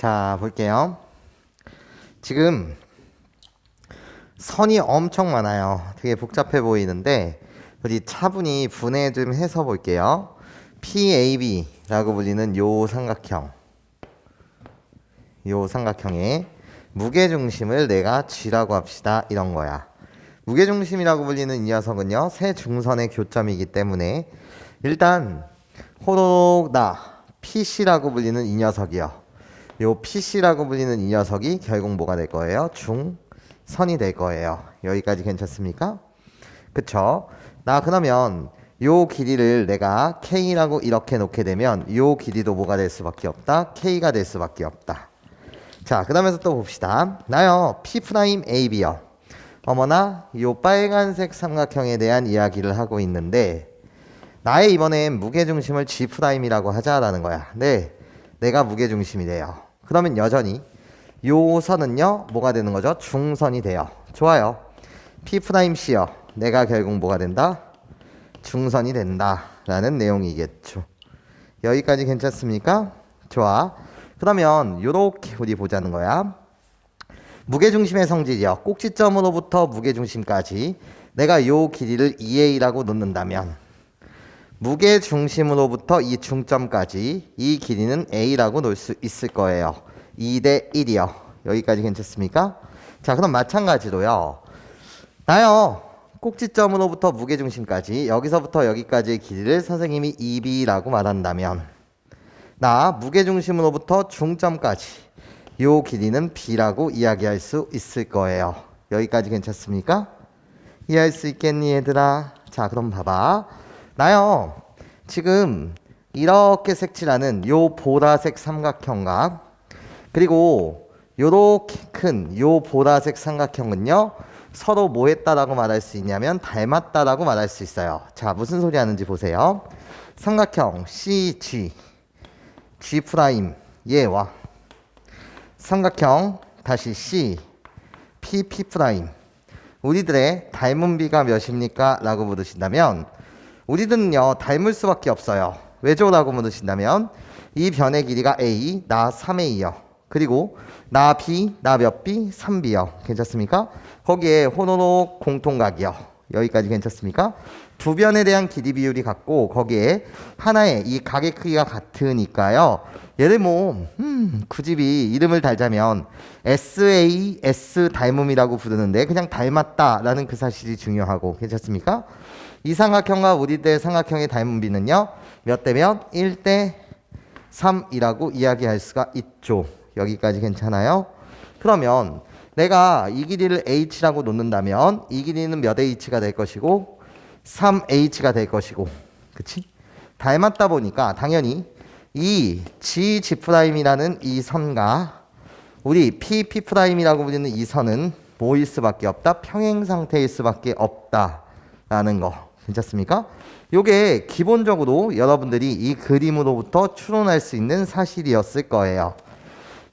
자, 볼게요. 지금 선이 엄청 많아요. 되게 복잡해 보이는데 우리 차분히 분해 좀 해서 볼게요. PAB라고 불리는 요 삼각형의 무게중심을 내가 G라고 합시다. 이런 거야. 무게중심이라고 불리는 이 녀석은요, 세 중선의 교점이기 때문에 일단 호로록 PC라고 불리는 이 녀석이요. 요 PC라고 불리는 이 녀석이 결국 뭐가 될 거예요? 중선이 될 거예요. 여기까지 괜찮습니까? 그쵸? 그러면 요 길이를 내가 K라고 이렇게 놓게 되면 요 길이도 뭐가 될 수밖에 없다? K가 될 수밖에 없다. 자, 그러면서 또 봅시다. 나요, P'AB요. 어머나, 요 빨간색 삼각형에 대한 이야기를 하고 있는데 나의 이번엔 무게중심을 G'이라고 하자라는 거야. 네, 내가 무게중심이 돼요. 그러면 여전히 요 선은요, 뭐가 되는 거죠? 중선이 돼요. 좋아요. P'C요. 내가 결국 뭐가 된다? 중선이 된다 라는 내용이겠죠. 여기까지 괜찮습니까? 좋아. 그러면 요렇게 우리 보자는 거야. 무게중심의 성질이요, 꼭지점으로부터 무게중심까지 내가 요 길이를 2A라고 놓는다면 무게중심으로부터 이 중점까지 이 길이는 A라고 놓을 수 있을 거예요. 2대 1이요. 여기까지 괜찮습니까? 자, 그럼 마찬가지로요, 나요, 꼭지점으로부터 무게중심까지 여기서부터 여기까지의 길이를 선생님이 2B라고 말한다면 나 무게중심으로부터 중점까지 요 길이는 B라고 이야기할 수 있을 거예요. 여기까지 괜찮습니까? 이해할 수 있겠니 얘들아? 자, 그럼 봐봐. 나요, 지금 이렇게 색칠하는 요 보라색 삼각형과 그리고 요렇게 큰 요 보라색 삼각형은요, 서로 뭐 했다라고 말할 수 있냐면 닮았다라고 말할 수 있어요. 자, 무슨 소리 하는지 보세요. 삼각형 CG G' 얘와 삼각형 다시 C PP' 우리들의 닮은 비가 몇입니까? 라고 물으신다면 우리들은요, 닮을 수밖에 없어요. 왜죠? 라고 물으신다면 이 변의 길이가 A, 나 3A요. 그리고 나 B, 나 몇 B? 3B요. 괜찮습니까? 거기에 호로록 공통각이요. 여기까지 괜찮습니까? 두 변에 대한 길이 비율이 같고 거기에 하나의 이 각의 크기가 같으니까요, 얘를 굳이 이름을 달자면 SAS 닮음이라고 부르는데 그냥 닮았다라는 그 사실이 중요하고, 괜찮습니까? 이 삼각형과 우리들의 삼각형의 닮은 비는요, 몇 대면 1대 3이라고 이야기할 수가 있죠. 여기까지 괜찮아요? 그러면 내가 이 길이를 H라고 놓는다면 이 길이는 몇 H가 될 것이고 3H가 될 것이고, 그치? 닮았다 보니까 당연히 이 G'이라는 이 선과 우리 PP'이라고 불리는 이 선은 뭐일 수밖에 없다? 평행 상태일 수밖에 없다라는 거. 괜찮습니까? 요게 기본적으로 여러분들이 이 그림으로부터 추론할 수 있는 사실이었을 거예요.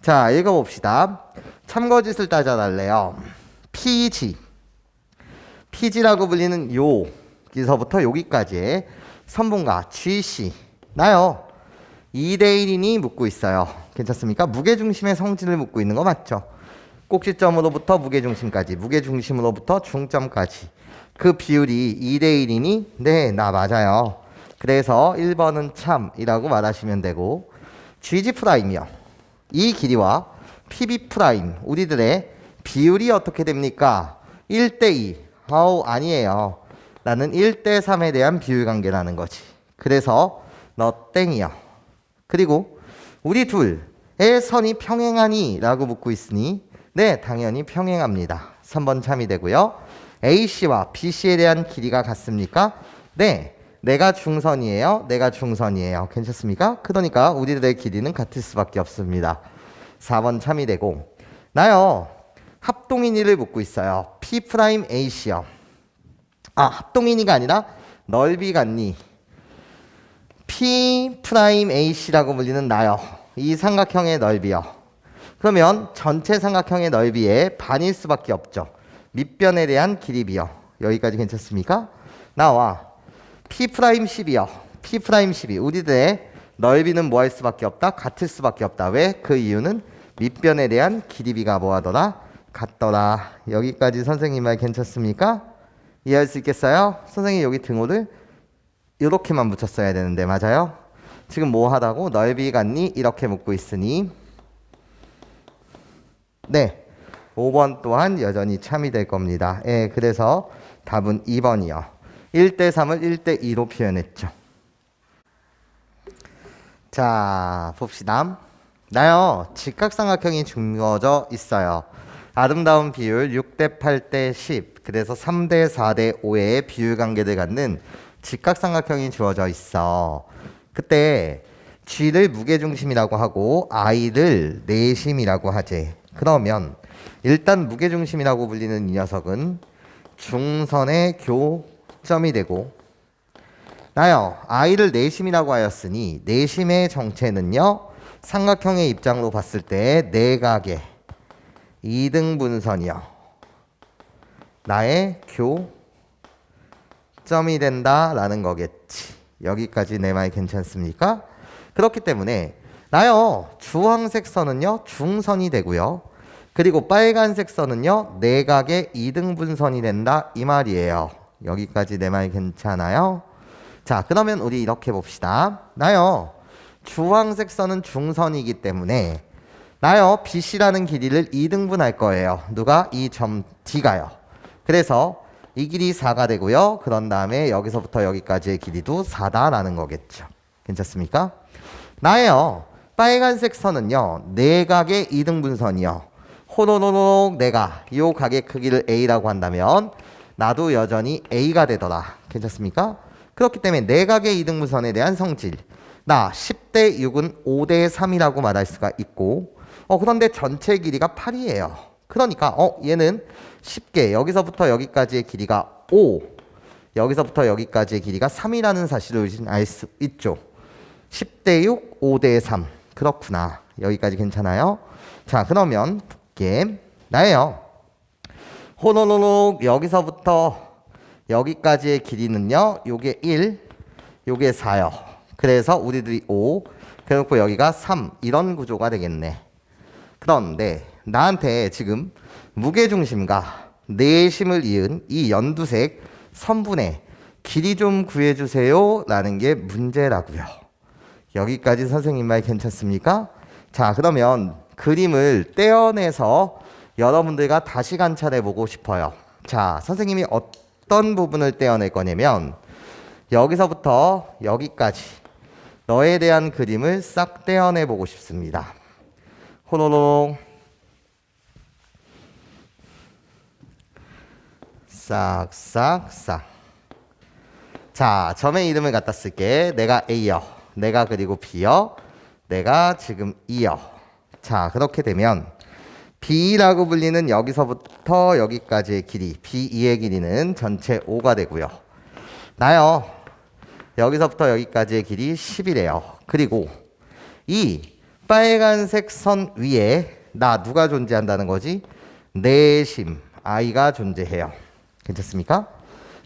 자, 읽어봅시다. 참거짓을 따져달래요. PG라고 불리는 여기서부터 여기까지의 선분과 GC 나요, 2대1이니 묻고 있어요. 괜찮습니까? 무게중심의 성질을 묻고 있는 거 맞죠? 꼭지점으로부터 무게중심까지, 무게중심으로부터 중점까지 그 비율이 2대1이니? 네, 나 맞아요. 그래서 1번은 참이라고 말하시면 되고, GG'이요, 이 길이와 PB' 우리들의 비율이 어떻게 됩니까? 1대2. 아니에요. 나는 1대3에 대한 비율 관계라는 거지. 그래서 너 땡이요. 그리고 우리 둘의 선이 평행하니? 라고 묻고 있으니 네, 당연히 평행합니다. 3번 참이 되고요. AC와 BC에 대한 길이가 같습니까? 네, 내가 중선이에요. 내가 중선이에요. 괜찮습니까? 그러니까 우리들의 길이는 같을 수밖에 없습니다. 4번 참이 되고, 나요, 합동인이를 묻고 있어요. P'AC요. 합동인이가 아니라 넓이 같니? P'AC라고 불리는 나요, 이 삼각형의 넓이요. 그러면 전체 삼각형의 넓이의 반일 수밖에 없죠. 밑변에 대한 길이 비요. 여기까지 괜찮습니까? 나와 P'12요. P'12. 우리들의 넓이는 뭐 할 수밖에 없다? 같을 수밖에 없다. 왜? 그 이유는 밑변에 대한 길이 b가 뭐하더라? 같더라. 여기까지 선생님 말 괜찮습니까? 이해할 수 있겠어요? 선생님 여기 등호를 이렇게만 붙였어야 되는데 맞아요? 지금 뭐 하다고? 넓이 같니? 이렇게 묻고 있으니 네 5번 또한 여전히 참이 될 겁니다. 예, 그래서 답은 2번이요. 1대3을 1대2로 표현했죠. 자 봅시다. 나요 직각삼각형이 주어져 있어요. 아름다운 비율 6대 8대 10 그래서 3대 4대 5의 비율 관계를 갖는 직각삼각형이 주어져 있어. 그때 G를 무게중심이라고 하고 I를 내심이라고 하지. 그러면 일단 무게중심이라고 불리는 이 녀석은 중선의 교점이 되고 나요 I를 내심이라고 하였으니 내심의 정체는요 삼각형의 입장으로 봤을 때 내각의 이등분선이요 나의 교점이 된다라는 거겠지. 여기까지 내 말 괜찮습니까? 그렇기 때문에 나요 주황색 선은요 중선이 되고요. 그리고 빨간색 선은요 내각의 이등분선이 된다 이 말이에요. 여기까지 내 말 괜찮아요? 자 그러면 우리 이렇게 봅시다. 나요 주황색 선은 중선이기 때문에 나요 BC라는 길이를 2등분할 거예요. 누가? 이 점 D가요. 그래서 이 길이 4가 되고요. 그런 다음에 여기서부터 여기까지의 길이도 4다라는 거겠죠. 괜찮습니까? 나요 빨간색 선은요 내각의 2등분선이요. 호로로록 내가 요 각의 크기를 A라고 한다면 나도 여전히 A가 되더라. 괜찮습니까? 그렇기 때문에 내각의 2등분선에 대한 성질 나 10대 6은 5대 3이라고 말할 수가 있고 그런데 전체 길이가 8이에요. 그러니까 얘는 쉽게 여기서부터 여기까지의 길이가 5 여기서부터 여기까지의 길이가 3이라는 사실을 알 수 있죠. 10대 6 5대 3 그렇구나. 여기까지 괜찮아요? 자 그러면 볼게. 나예요 호로로록 여기서부터 여기까지의 길이는요 요게 1 요게 4요. 그래서 우리들이 5 그래놓고 여기가 3 이런 구조가 되겠네. 그런데 나한테 지금 무게중심과 내심을 이은 이 연두색 선분의 길이 좀 구해주세요 라는 게 문제라고요. 여기까지 선생님 말 괜찮습니까? 자 그러면 그림을 떼어내서 여러분들과 다시 관찰해 보고 싶어요. 자 선생님이 어떤 부분을 떼어낼 거냐면 여기서부터 여기까지 너에 대한 그림을 싹 떼어내 보고 싶습니다. 호로록 싹싹싹. 자 점의 이름을 갖다 쓸게. 내가 A요 내가 그리고 B요 내가 지금 E요. 자 그렇게 되면 B라고 불리는 여기서부터 여기까지의 길이 B2의 길이는 전체 5가 되고요. 나요 여기서부터 여기까지의 길이 10이래요. 그리고 이 빨간색 선 위에 나 누가 존재한다는 거지? 내심 I가 존재해요. 괜찮습니까?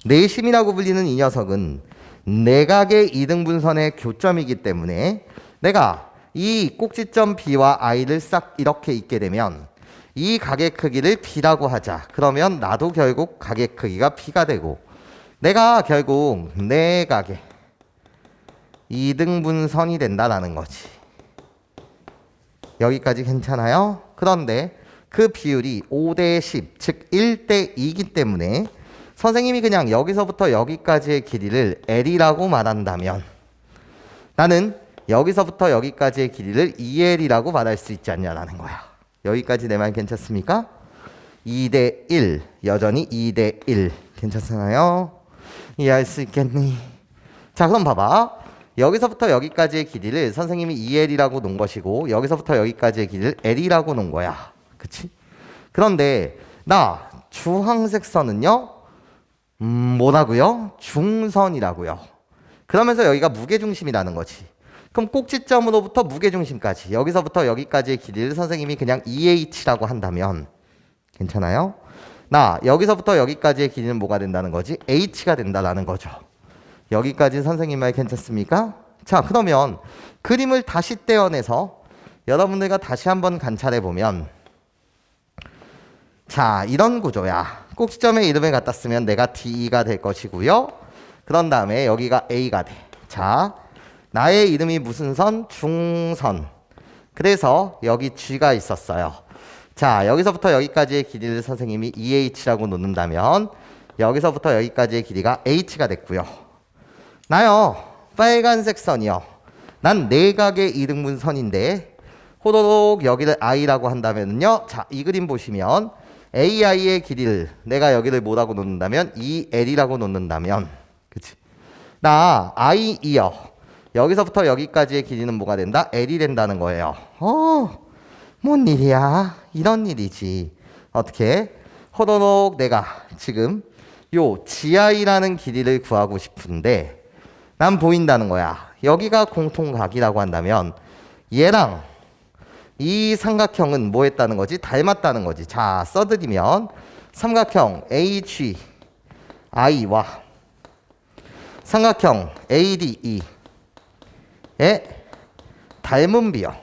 내심이라고 불리는 이 녀석은 내각의 이등분선의 교점이기 때문에 내가 이 꼭지점 B와 I를 싹 이렇게 잇게 되면 이 각의 크기를 B라고 하자. 그러면 나도 결국 각의 크기가 B가 되고 내가 결국 내각의 이등분선이 된다라는 거지. 여기까지 괜찮아요? 그런데 그 비율이 5대 10, 즉 1대 2이기 때문에 선생님이 그냥 여기서부터 여기까지의 길이를 L이라고 말한다면 나는 여기서부터 여기까지의 길이를 2L이라고 말할 수 있지 않냐라는 거야. 여기까지 내 말 괜찮습니까? 2대 1, 여전히 2대 1. 괜찮나요? 이해할 수 있겠니? 자 그럼 봐봐. 여기서부터 여기까지의 길이를 선생님이 2L이라고 놓은 것이고 여기서부터 여기까지의 길이를 L이라고 놓은 거야. 그치? 그런데 나 주황색 선은요 뭐라고요? 중선이라고요. 그러면서 여기가 무게중심이라는 거지. 그럼 꼭지점으로부터 무게중심까지 여기서부터 여기까지의 길이를 선생님이 그냥 EH라고 한다면 괜찮아요? 나 여기서부터 여기까지의 길이는 뭐가 된다는 거지? H가 된다라는 거죠. 여기까지 선생님 말 괜찮습니까? 자 그러면 그림을 다시 떼어내서 여러분들과 다시 한번 관찰해 보면 자, 이런 구조야. 꼭지점의 이름을 갖다 쓰면 내가 D가 될 것이고요. 그런 다음에 여기가 A가 돼. 자, 나의 이름이 무슨 선? 중선. 그래서 여기 G가 있었어요. 자, 여기서부터 여기까지의 길이를 선생님이 EH라고 놓는다면 여기서부터 여기까지의 길이가 H가 됐고요. 나요, 빨간색 선이요. 난 내각의 이등분선인데 호로록 여기를 I라고 한다면요. 자, 이 그림 보시면 AI의 길이를 내가 여기를 뭐라고 놓는다면 EL이라고 놓는다면 그치? 나 IE요. 여기서부터 여기까지의 길이는 뭐가 된다? L이 된다는 거예요. 뭔 일이야? 이런 일이지. 어떻게? 호로록 내가 지금 요 GI라는 길이를 구하고 싶은데 난 보인다는 거야. 여기가 공통각이라고 한다면 얘랑 이 삼각형은 뭐 했다는 거지? 닮았다는 거지. 자, 써드리면 삼각형 HI와 삼각형 ADE의 닮은 비요.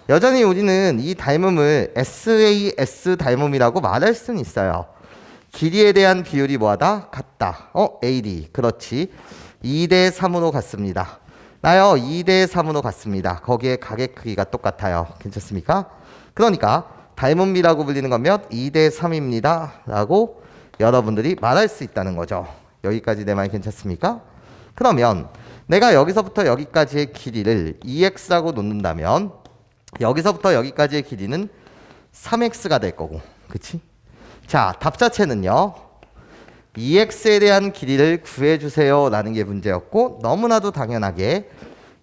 여전히 우리는 이 닮음을 SAS 닮음이라고 말할 수는 있어요. 길이에 대한 비율이 뭐하다? 같다. AD. 그렇지. 2대 3으로 같습니다. 나요 2대 3으로 같습니다. 거기에 각의 크기가 똑같아요. 괜찮습니까? 그러니까 닮은 비라고 불리는 건 몇? 2대 3입니다. 라고 여러분들이 말할 수 있다는 거죠. 여기까지 내 말 괜찮습니까? 그러면 내가 여기서부터 여기까지의 길이를 2x라고 놓는다면 여기서부터 여기까지의 길이는 3x가 될 거고 그치? 자, 답 자체는요 2x에 대한 길이를 구해주세요 라는 게 문제였고 너무나도 당연하게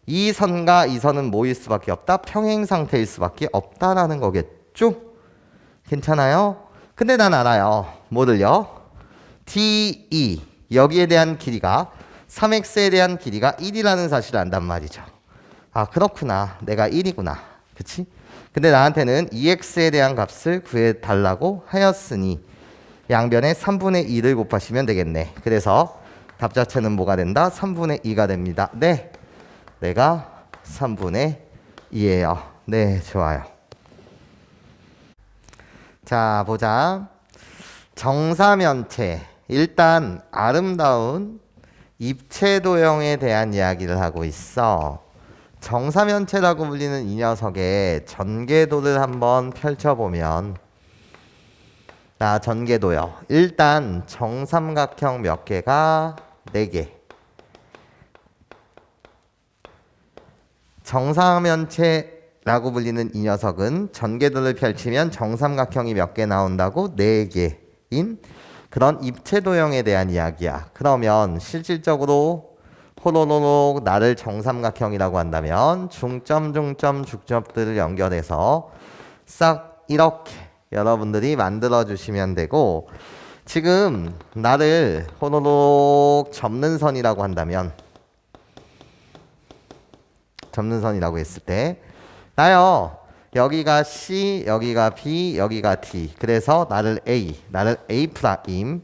이 선과 이 선은 뭐일 수밖에 없다? 평행 상태일 수밖에 없다라는 거겠죠? 괜찮아요? 근데 난 알아요. 뭐를요? DE 여기에 대한 길이가 3x에 대한 길이가 1이라는 사실을 안단 말이죠. 아 그렇구나. 내가 1이구나. 그치? 근데 나한테는 2x에 대한 값을 구해달라고 하였으니 양변에 3분의 2를 곱하시면 되겠네. 그래서 답 자체는 뭐가 된다? 3분의 2가 됩니다. 네, 내가 3분의 2예요. 네, 좋아요. 자, 보자. 정사면체. 일단 아름다운 입체 도형에 대한 이야기를 하고 있어. 정사면체라고 불리는 이 녀석의 전개도를 한번 펼쳐보면 자, 전개도요. 일단 정삼각형 몇 개가 4개. 정사면체라고 불리는 이 녀석은 전개도를 펼치면 정삼각형이 몇 개 나온다고? 4개인 그런 입체 도형에 대한 이야기야. 그러면 실질적으로 호로로록 나를 정삼각형이라고 한다면 중점, 중점들을 연결해서 싹 이렇게 여러분들이 만들어 주시면 되고 지금 나를 호로록 접는 선이라고 한다면 접는 선이라고 했을 때 나요 여기가 C, 여기가 B, 여기가 D 그래서 나를 A, 나를 A 프라임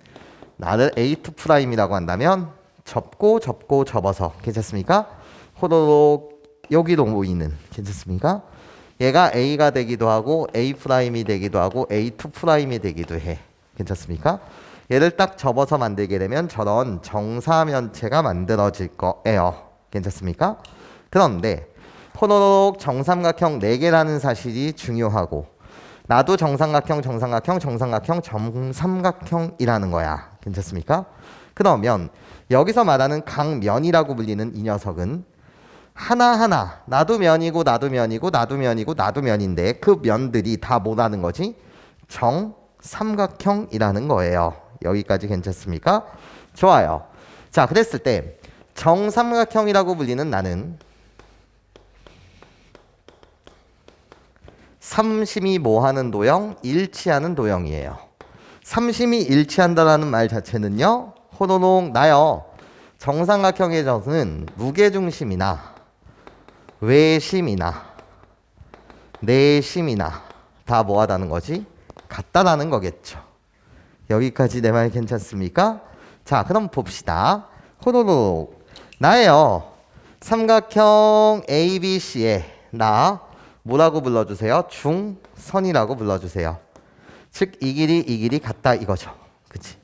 나를 A2 프라임이라고 한다면 접고 접어서 괜찮습니까? 호로록 여기로 모이는 괜찮습니까? 얘가 A가 되기도 하고 A 프라임이 되기도 하고 A2 프라임이 되기도 해. 괜찮습니까? 얘를 딱 접어서 만들게 되면 저런 정사면체가 만들어질 거예요. 괜찮습니까? 그런데 호로록 정삼각형 4개라는 사실이 중요하고 나도 정삼각형, 정삼각형이라는 거야. 괜찮습니까? 그러면 여기서 말하는 각면이라고 불리는 이 녀석은 하나하나 나도 면이고 나도 면이고 나도 면이고 나도 면인데 그 면들이 다 뭐라는 거지? 정삼각형이라는 거예요. 여기까지 괜찮습니까? 좋아요. 자, 그랬을 때 정삼각형이라고 불리는 나는 삼심이 뭐하는 도형? 일치하는 도형이에요. 삼심이 일치한다라는 말 자체는요. 호로록 나요. 정삼각형의 저는 무게중심이나 외심이나 내심이나 다 뭐하다는 거지? 같다라는 거겠죠. 여기까지 내 말 괜찮습니까? 자, 그럼 봅시다. 호로록 나예요. 삼각형 ABC에 나 뭐라고 불러주세요? 중선이라고 불러주세요. 즉 이 길이 같다 이거죠. 그치?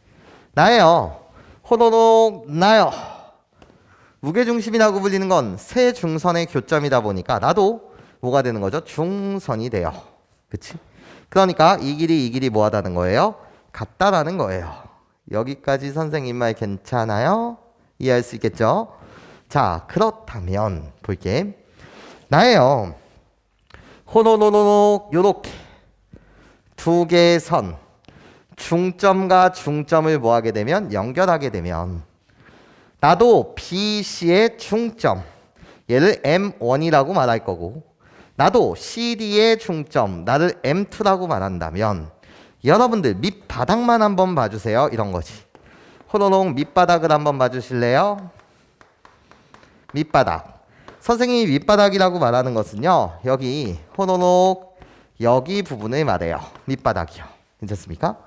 나예요. 호로록 나요. 무게중심이라고 불리는 건 세 중선의 교점이다 보니까 나도 뭐가 되는 거죠? 중선이 돼요. 그치? 그러니까 이 길이 뭐 하다는 거예요? 같다라는 거예요. 여기까지 선생님 말 괜찮아요? 이해할 수 있겠죠? 자, 그렇다면 볼게. 나예요. 호로로록 요렇게 두 개의 선 중점과 중점을 뭐 하게 되면 연결하게 되면 나도 BC의 중점 얘를 M1이라고 말할 거고 나도 CD의 중점 나를 M2라고 말한다면 여러분들 밑바닥만 한번 봐주세요. 이런 거지. 호로록 밑바닥을 한번 봐주실래요? 밑바닥. 선생님이 밑바닥이라고 말하는 것은요. 여기 호로록 여기 부분을 말해요. 밑바닥이요. 괜찮습니까?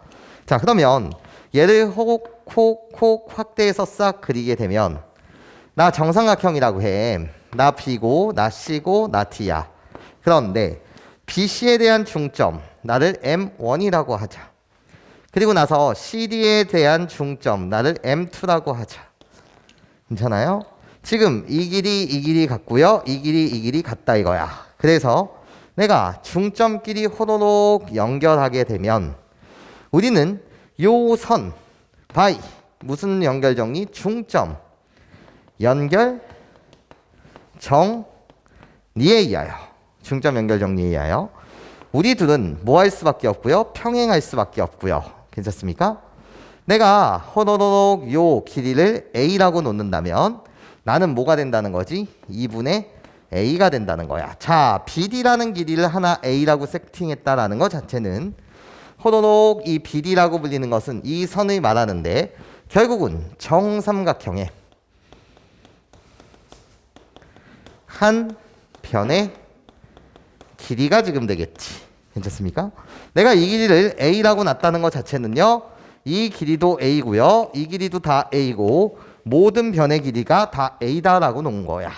자, 그러면 얘를 콕콕콕 확대해서 싹 그리게 되면 나 정삼각형이라고 해. 나 B고 나 C고 나 D야. 그런데 BC에 대한 중점 나를 M1이라고 하자. 그리고 나서 CD에 대한 중점 나를 M2라고 하자. 괜찮아요? 지금 이 길이 같고요. 이 길이 같다 이거야. 그래서 내가 중점끼리 호로록 연결하게 되면 우리는 요 선 바이 무슨 연결 정리? 중점 연결 정리에 의하여 중점 연결 정리에 의하여 우리 둘은 뭐 할 수밖에 없고요. 평행할 수밖에 없고요. 괜찮습니까? 내가 호로록 요 길이를 A라고 놓는다면 나는 뭐가 된다는 거지? 2분의 A가 된다는 거야. 자, BD라는 길이를 하나 A라고 세팅했다라는 것 자체는 호로록 이 BD라고 불리는 것은 이 선을 말하는데 결국은 정삼각형의 한 변의 길이가 지금 되겠지. 괜찮습니까? 내가 이 길이를 A라고 놨다는 것 자체는요. 이 길이도 A고요. 이 길이도 다 A고 모든 변의 길이가 다 A다라고 놓은 거야.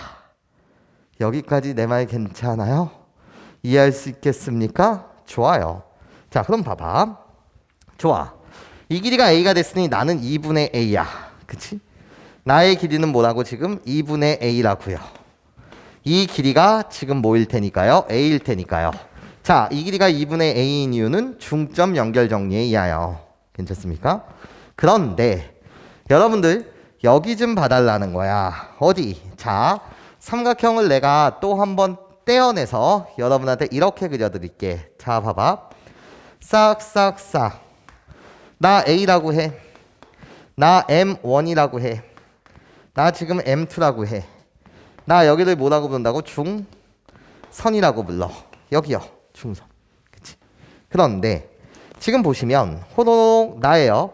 여기까지 내 말 괜찮아요? 이해할 수 있겠습니까? 좋아요. 자, 그럼 봐봐. 좋아. 이 길이가 A가 됐으니 나는 2분의 A야. 그치? 나의 길이는 뭐라고 지금? 2분의 A라고요. 이 길이가 지금 뭐일 테니까요? A일 테니까요. 자, 이 길이가 2분의 A인 이유는 중점 연결 정리에 의하여. 괜찮습니까? 그런데 여러분들 여기 좀 봐달라는 거야. 어디? 자, 삼각형을 내가 또 한번 떼어내서 여러분한테 이렇게 그려드릴게. 자, 봐봐. 싹싹싹. 나 A라고 해. 나 M1이라고 해. 나 지금 M2라고 해. 나 여기를 뭐라고 부른다고? 중선이라고 불러. 여기요. 중선. 그치? 그런데 지금 보시면 호로록 나예요.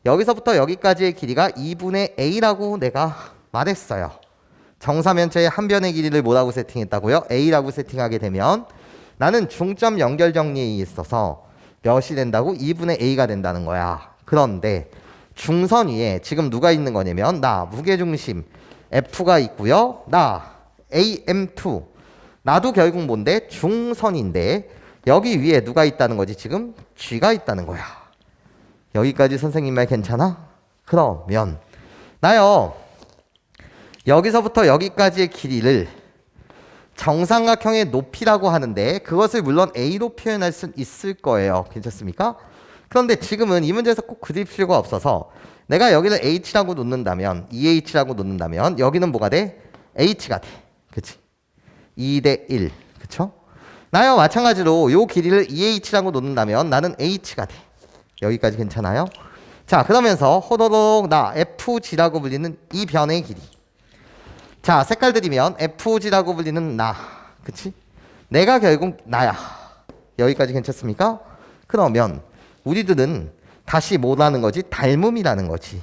여기서부터 여기까지의 길이가 2분의 A라고 내가 말했어요. 정사면체의 한 변의 길이를 뭐라고 세팅했다고요? A라고 세팅하게 되면 나는 중점 연결 정리에 있어서 몇이 된다고? 2분의 A가 된다는 거야. 그런데 중선 위에 지금 누가 있는 거냐면 나 무게중심 F가 있고요. 나 AM2 나도 결국 뭔데? 중선인데 여기 위에 누가 있다는 거지? 지금 G가 있다는 거야. 여기까지 선생님 말 괜찮아? 그러면 나요. 여기서부터 여기까지의 길이를 정삼각형의 높이라고 하는데 그것을 물론 A로 표현할 수 있을 거예요. 괜찮습니까? 그런데 지금은 이 문제에서 꼭 그릴 필요가 없어서 내가 여기를 H라고 놓는다면 2H라고 놓는다면 여기는 뭐가 돼? H가 돼. 그치? 2대 1. 그쵸? 나요 마찬가지로 요 길이를 2H라고 놓는다면 나는 H가 돼. 여기까지 괜찮아요? 자, 그러면서 호로록 나 FG라고 불리는 이 변의 길이. 자, 색깔 들이면 FG라고 불리는 나. 그치? 내가 결국 나야. 여기까지 괜찮습니까? 그러면 우리들은 다시 뭐라는 거지? 닮음이라는 거지.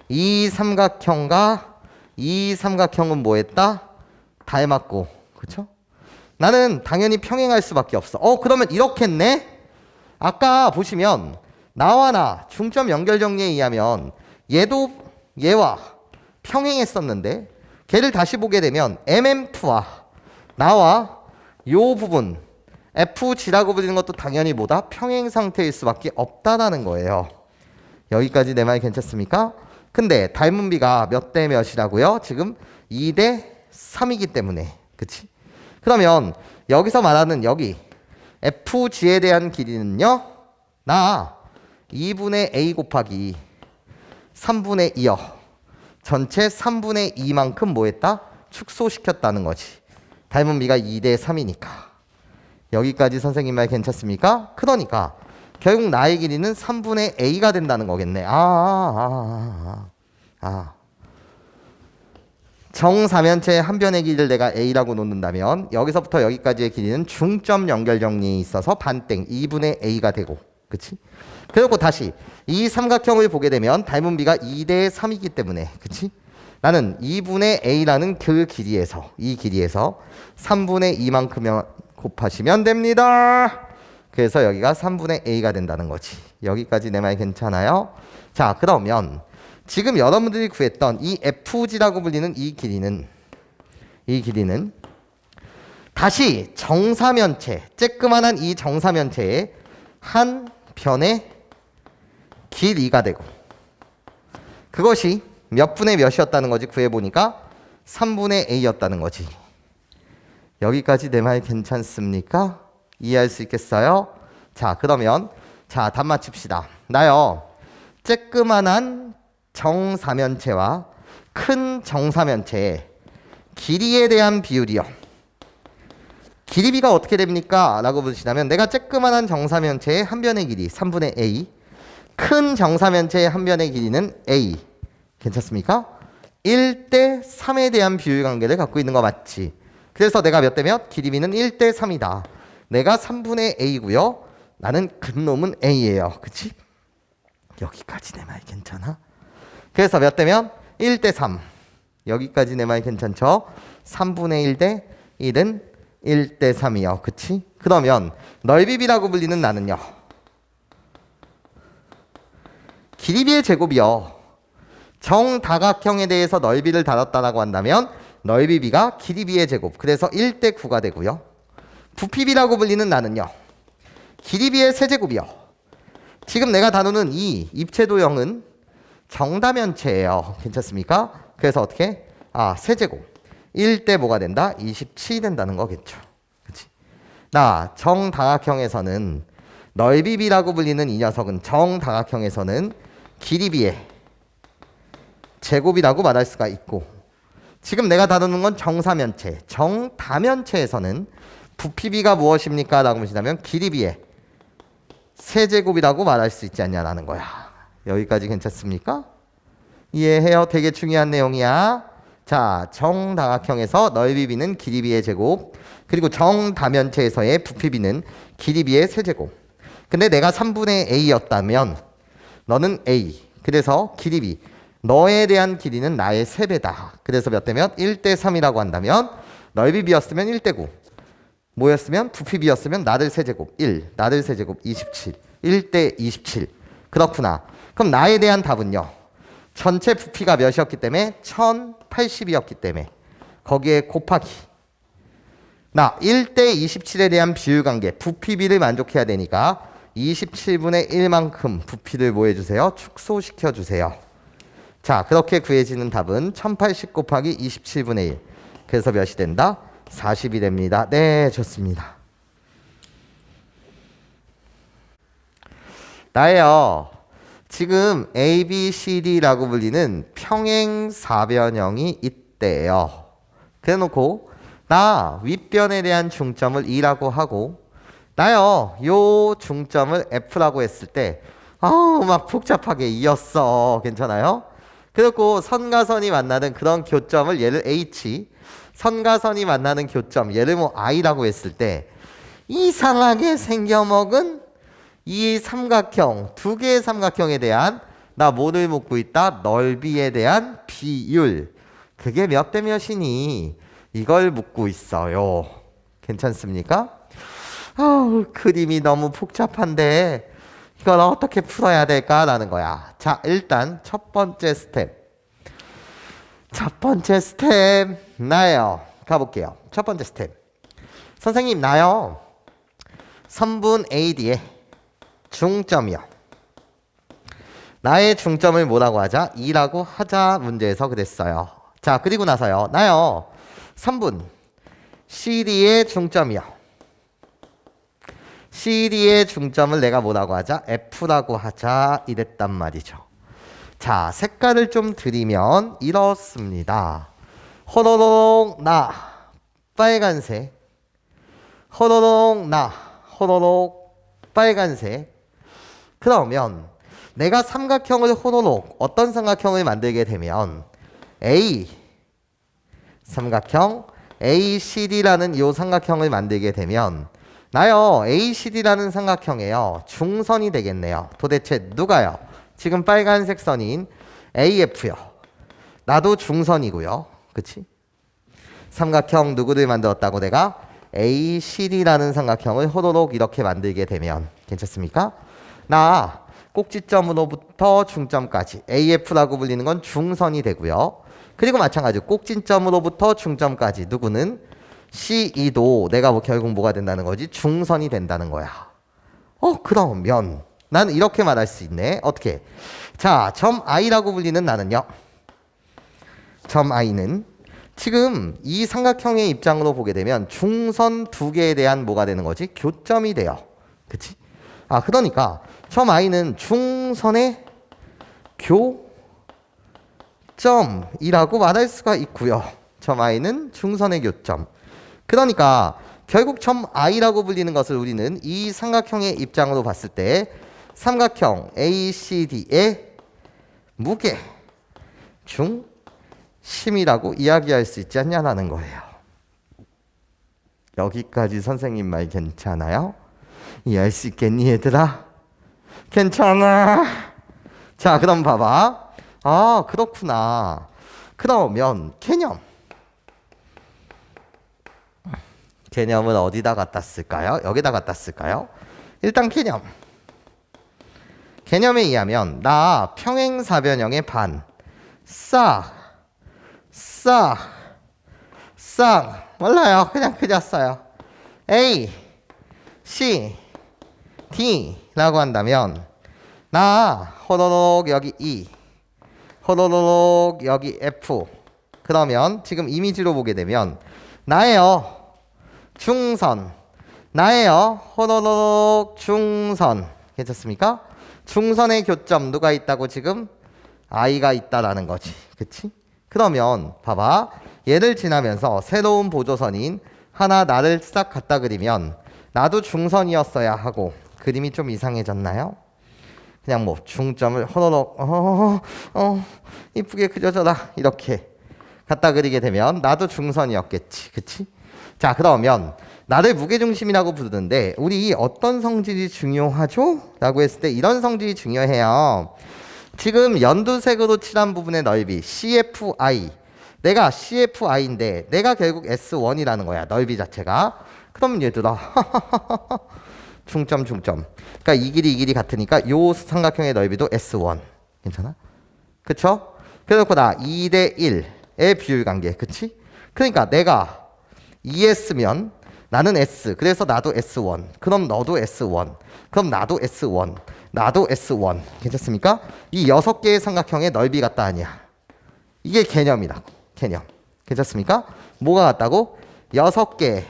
이 삼각형과 이 삼각형은 뭐 했다? 닮았고. 그쵸? 나는 당연히 평행할 수밖에 없어. 그러면 이렇게 했네? 아까 보시면 나와 나 중점 연결 정리에 의하면 얘도 얘와 평행했었는데 걔를 다시 보게 되면 MM2와 나와 요 부분 FG라고 불리는 것도 당연히 뭐다? 평행 상태일 수밖에 없다라는 거예요. 여기까지 내 말 괜찮습니까? 근데 닮은 비가 몇 대 몇이라고요? 지금 2대 3이기 때문에. 그치? 그러면 여기서 말하는 여기 FG에 대한 길이는요? 나 2분의 A 곱하기 3분의 2요. 전체 3분의 2만큼 뭐 했다? 축소시켰다는 거지. 닮은 비가 2대 3이니까. 여기까지 선생님 말 괜찮습니까? 그러니까 결국 나의 길이는 3분의 A가 된다는 거겠네. 정사면체의 한 변의 길이를 내가 A라고 놓는다면 여기서부터 여기까지의 길이는 중점 연결 정리에 있어서 반땡 2분의 A가 되고, 그치? 그리고 다시 이 삼각형을 보게 되면 닮은 비가 2대 3이기 때문에, 그치? 나는 2분의 A라는 그 길이에서, 이 길이에서 3분의 2만큼 곱하시면 됩니다. 그래서 여기가 3분의 A가 된다는 거지. 여기까지 내 말 괜찮아요? 자, 그러면 지금 여러분들이 구했던 이 FG라고 불리는 이 길이는 다시 정사면체, 쬐끄만한 이 정사면체의 한 변의 길이가 되고, 그것이 몇 분의 몇이었다는 거지? 구해보니까 3분의 A였다는 거지. 여기까지 내 말 괜찮습니까? 이해할 수 있겠어요? 자, 그러면 자, 답 맞춥시다. 나요, 쬐끄만한 정사면체와 큰 정사면체의 길이에 대한 비율이요. 길이비가 어떻게 됩니까? 라고 보시다면 내가 쬐끄만한 정사면체의 한 변의 길이 3분의 A, 큰 정사면체의 한 변의 길이는 A. 괜찮습니까? 1대 3에 대한 비율 관계를 갖고 있는 거 맞지? 그래서 내가 몇 대 몇? 길이비는 1대 3이다. 내가 3분의 A고요. 나는 큰 놈은 A예요. 그치? 여기까지 내 말 괜찮아? 그래서 몇 대면? 1대 3. 여기까지 내 말 괜찮죠? 3분의 1 대 1은 1대 3이요. 그치? 그러면 넓이비라고 불리는 나는요, 길이비의 제곱이요. 정다각형에 대해서 넓이를 다뤘다라고 한다면 넓이비가 길이비의 제곱. 그래서 1대 9가 되고요. 부피비라고 불리는 나는요, 길이비의 세제곱이요. 지금 내가 다루는 이 입체도형은 정다면체예요. 괜찮습니까? 그래서 어떻게? 세제곱. 1대 뭐가 된다? 27이 된다는 거겠죠. 그치? 나 정다각형에서는 넓이비라고 불리는 이 녀석은 정다각형에서는 길이비의 제곱이라고 말할 수가 있고, 지금 내가 다루는 건 정사면체, 정다면체에서는 부피비가 무엇입니까? 라고 보시다면 길이비의 세제곱이라고 말할 수 있지 않냐라는 거야. 여기까지 괜찮습니까? 이해해요? 되게 중요한 내용이야. 자, 정다각형에서 넓이비는 길이비의 제곱, 그리고 정다면체에서의 부피비는 길이비의 세제곱. 근데 내가 3분의 A였다면 너는 A. 그래서 길이비, 너에 대한 길이는 나의 3배다. 그래서 몇 대면? 1대 3이라고 한다면 넓이비였으면 1대 9. 뭐였으면? 부피비였으면 나를 세제곱 1, 나를 세제곱 27. 1대 27. 그렇구나. 그럼 나에 대한 답은요, 전체 부피가 몇이었기 때문에 1080이었기 때문에 거기에 곱하기 나 1대 27에 대한 비율관계, 부피비를 만족해야 되니까 27분의 1만큼 부피를 뭐 해주세요? 축소시켜주세요. 자, 그렇게 구해지는 답은 1080 곱하기 27분의 1. 그래서 몇이 된다? 40이 됩니다. 네, 좋습니다. 나예요, 지금 A, B, C, D라고 불리는 평행사변형이 있대요. 그래놓고 나 윗변에 대한 중점을 E라고 하고, 나요, 요 중점을 F라고 했을 때 막 복잡하게 이었어. 괜찮아요? 그리고 선과 선이 만나는 그런 교점을 얘를 H, 선과 선이 만나는 교점 얘를 뭐 I라고 했을 때 이상하게 생겨먹은 이 삼각형, 두 개의 삼각형에 대한 나 뭐를 묻고 있다? 넓이에 대한 비율. 그게 몇 대 몇이니? 이걸 묻고 있어요. 괜찮습니까? 그림이 너무 복잡한데 이걸 어떻게 풀어야 될까라는 거야. 자, 일단 첫 번째 스텝. 나요. 가볼게요. 첫 번째 스텝. 선생님, 나요, 선분 AD의 중점이요. 나의 중점을 뭐라고 하자? 2라고 하자 문제에서 그랬어요. 자, 그리고 나서요. 나요. 선분 CD의 중점이요. CD의 중점을 내가 뭐라고 하자? F라고 하자 이랬단 말이죠. 자, 색깔을 좀 드리면 이렇습니다. 호로록 나 빨간색, 호로록 나 호로록 빨간색. 그러면 내가 삼각형을 호로록 어떤 삼각형을 만들게 되면 A 삼각형 ACD라는 이 삼각형을 만들게 되면 나요 ACD라는 삼각형에요 중선이 되겠네요. 도대체 누가요? 지금 빨간색 선인 AF요. 나도 중선이고요. 그치? 삼각형 누구를 만들었다고 내가? ACD라는 삼각형을 호로록 이렇게 만들게 되면 괜찮습니까? 나 꼭지점으로부터 중점까지 AF라고 불리는 건 중선이 되고요. 그리고 마찬가지로 꼭지점으로부터 중점까지 누구는 CE도 내가 결국 뭐가 된다는 거지? 중선이 된다는 거야. 그러면 나는 이렇게 말할 수 있네. 어떻게? 자, 점 I라고 불리는 나는요. 점 I는 지금 이 삼각형의 입장으로 보게 되면 중선 두 개에 대한 뭐가 되는 거지? 교점이 돼요. 그치? 그러니까 점 I는 중선의 교점이라고 말할 수가 있고요. 점 I는 중선의 교점. 그러니까 결국 점 I라고 불리는 것을 우리는 이 삼각형의 입장으로 봤을 때 삼각형 ACD의 무게 중심이라고 이야기할 수 있지 않냐는 거예요. 여기까지 선생님 말 괜찮아요? 이해할 수 있겠니 얘들아? 괜찮아. 자, 그럼 봐봐. 그렇구나. 그러면 개념을 어디다 갖다 쓸까요? 여기다 갖다 쓸까요? 일단 개념에 의하면 나 평행사변형의 반 싹 몰라요. 그냥 그렸어요. A, C, D라고 한다면 나 호로록 여기 E, 호로록 여기 F. 그러면 지금 이미지로 보게 되면 나예요. 중선. 나예요. 호로록 중선. 괜찮습니까? 중선의 교점 누가 있다고 지금? I가 있다라는 거지. 그치? 그러면 봐봐. 얘를 지나면서 새로운 보조선인 하나 나를 싹 갖다 그리면 나도 중선이었어야 하고 그림이 좀 이상해졌나요? 그냥 뭐 중점을 호로록 이쁘게 그려져라 이렇게 갖다 그리게 되면 나도 중선이었겠지. 그치? 자, 그러면 나를 무게중심이라고 부르는데 우리 어떤 성질이 중요하죠? 라고 했을 때 이런 성질이 중요해요. 지금 연두색으로 칠한 부분의 넓이 CFI. 내가 CFI인데 내가 결국 S1이라는 거야. 넓이 자체가. 그럼 얘들아 중점. 그러니까 이 길이 같으니까 요 삼각형의 넓이도 S1. 괜찮아? 그쵸? 그래놓고 나 2대 1의 비율 관계. 그치? 그러니까 내가 ES면 나는 S. 그래서 나도 S1. 그럼 너도 S1. 그럼 나도 S1. 나도 S1. 괜찮습니까? 이 6개의 삼각형의 넓이 같다 아니야. 이게 개념이라고. 개념. 괜찮습니까? 뭐가 같다고? 6개의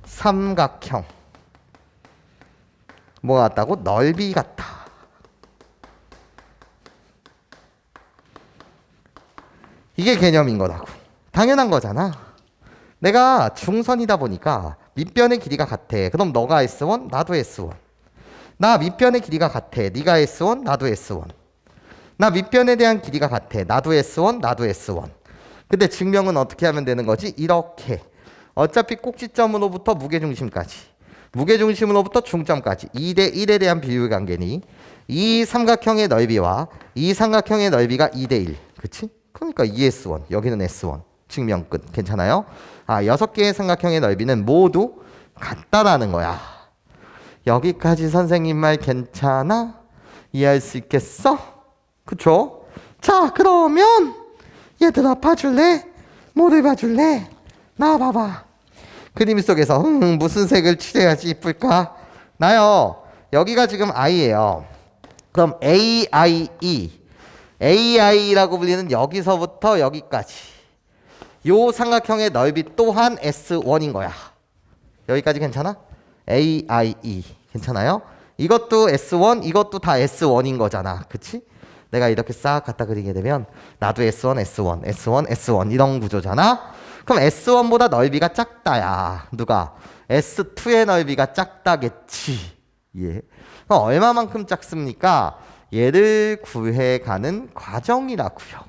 삼각형. 뭐가 같다고? 넓이 같다. 이게 개념인 거라고. 당연한 거잖아. 내가 중선이다 보니까 밑변의 길이가 같아. 그럼 너가 S1, 나도 S1. 나 밑변의 길이가 같아. 네가 S1, 나도 S1. 나 밑변에 대한 길이가 같아. 나도 S1, 나도 S1. 근데 증명은 어떻게 하면 되는 거지? 이렇게. 어차피 꼭지점으로부터 무게중심까지. 무게중심으로부터 중점까지. 2대 1에 대한 비율 관계니 이 삼각형의 넓이와 이 삼각형의 넓이가 2대 1. 그치? 그러니까 2S1. 여기는 S1. 증명 끝. 괜찮아요? 6개의 삼각형의 넓이는 모두 같다라는 거야. 여기까지 선생님 말 괜찮아? 이해할 수 있겠어? 그쵸? 자, 그러면 얘들아 봐줄래? 뭐를 봐줄래? 나 봐봐. 그림 속에서 무슨 색을 칠해야지 이쁠까? 나요. 여기가 지금 I예요. 그럼 AI라고 불리는 여기서부터 여기까지 요 삼각형의 넓이 또한 S1인 거야. 여기까지 괜찮아? AIE 괜찮아요? 이것도 S1, 이것도 다 S1인 거잖아. 그치? 내가 이렇게 싹 갖다 그리게 되면 나도 S1, S1, S1, S1 이런 구조잖아. 그럼 S1보다 넓이가 작다야. 누가? S2의 넓이가 작다겠지. 예. 그럼 얼마만큼 작습니까? 얘를 구해가는 과정이라고요.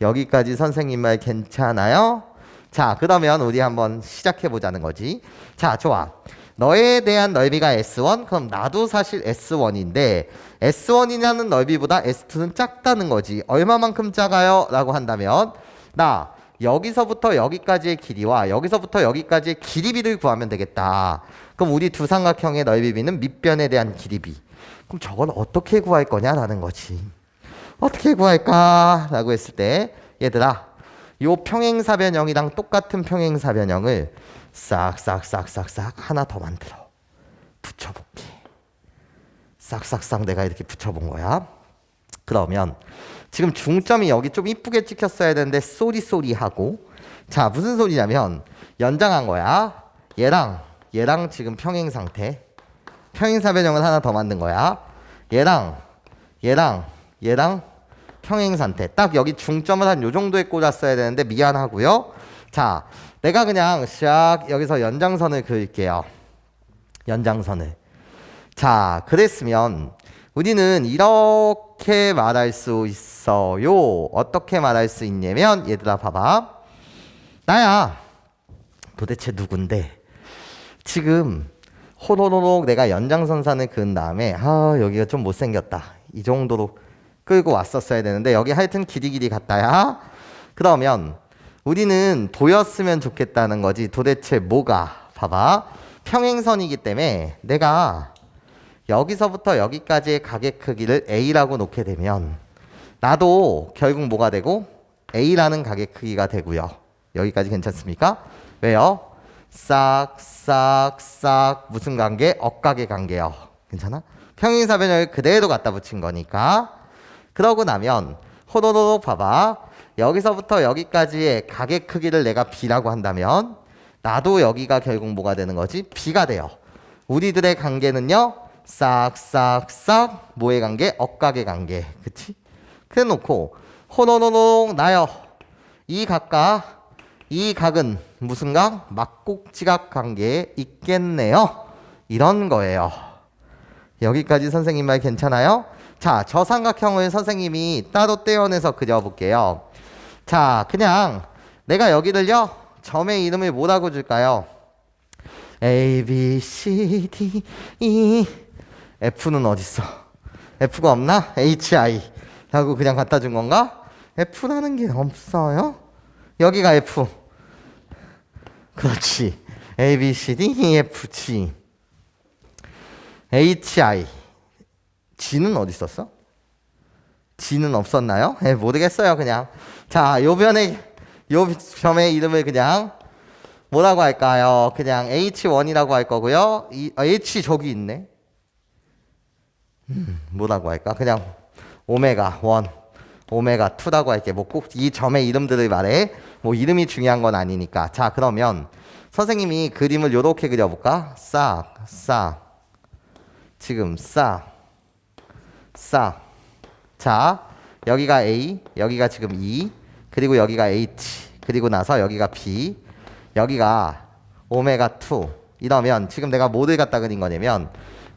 여기까지 선생님 말 괜찮아요? 자, 그러면 우리 한번 시작해 보자는 거지. 자, 좋아. 너에 대한 넓이가 S1? 그럼 나도 사실 S1인데 S1이라는 넓이보다 S2는 작다는 거지. 얼마만큼 작아요? 라고 한다면 나 여기서부터 여기까지의 길이와 여기서부터 여기까지의 길이비를 구하면 되겠다. 그럼 우리 두 삼각형의 넓이비는 밑변에 대한 길이비. 그럼 저건 어떻게 구할 거냐라는 거지. 어떻게 구할까? 라고 했을 때 얘들아 요 평행사변형이랑 똑같은 평행사변형을 싹싹싹싹싹 하나 더 만들어 붙여볼게. 싹싹싹 내가 이렇게 붙여본 거야. 그러면 지금 중점이 여기 좀 이쁘게 찍혔어야 되는데 쏘리 하고 자 무슨 소리냐면 연장한 거야. 얘랑 지금 평행 상태 평행사변형을 하나 더 만든 거야. 얘랑 평행 상태 딱 여기 중점을 한 요 정도에 꽂았어야 되는데 미안하고요. 자 내가 그냥 샥 여기서 연장선을 그을게요. 연장선을. 자 그랬으면 우리는 이렇게 말할 수 있어요. 어떻게 말할 수 있냐면 얘들아 봐봐. 나야 도대체 누군데 지금 호로로록 내가 연장선상을 그은 다음에 여기가 좀 못생겼다. 이 정도로 끌고 왔었어야 되는데 여기 하여튼 길이 같다야. 그러면 우리는 보였으면 좋겠다는 거지. 도대체 뭐가? 봐봐. 평행선이기 때문에 내가 여기서부터 여기까지의 가게 크기를 A라고 놓게 되면 나도 결국 뭐가 되고 A라는 가게 크기가 되고요. 여기까지 괜찮습니까? 왜요? 싹 무슨 관계? 억각의 관계요. 괜찮아? 평행사변형을 그대로 갖다 붙인 거니까. 그러고 나면 호로로록 봐봐. 여기서부터 여기까지의 가게 크기를 내가 B라고 한다면 나도 여기가 결국 뭐가 되는 거지? B가 돼요. 우리들의 관계는요. 싹 뭐의 관계? 억각의 관계. 그치? 그래 놓고 호로로록 나요. 이 각은 무슨 각? 막곡지각 관계에 있겠네요. 이런 거예요. 여기까지 선생님 말 괜찮아요? 자, 저 삼각형을 선생님이 따로 떼어내서 그려볼게요. 자, 그냥 내가 여기를요. 점의 이름을 뭐라고 줄까요? A, B, C, D, E F는 어딨어? F가 없나? H, I 라고 그냥 갖다 준 건가? F라는 게 없어요? 여기가 F. 그렇지. A, B, C, D, E, F, G. H, I. G는 어디 있었어? G는 없었나요? 모르겠어요, 그냥. 자, 요 점의 이름을 그냥 뭐라고 할까요? 그냥 H1이라고 할 거고요. H 저기 있네. 뭐라고 할까? 그냥 오메가 1, 오메가 2라고 할게. 뭐 꼭 이 점의 이름들을 말해. 뭐 이름이 중요한 건 아니니까. 자, 그러면 선생님이 그림을 요렇게 그려볼까? 지금 자, 여기가 A, 여기가 지금 E, 그리고 여기가 H, 그리고 나서 여기가 B, 여기가 오메가 2. 이러면 지금 내가 뭐를 갖다 그린 거냐면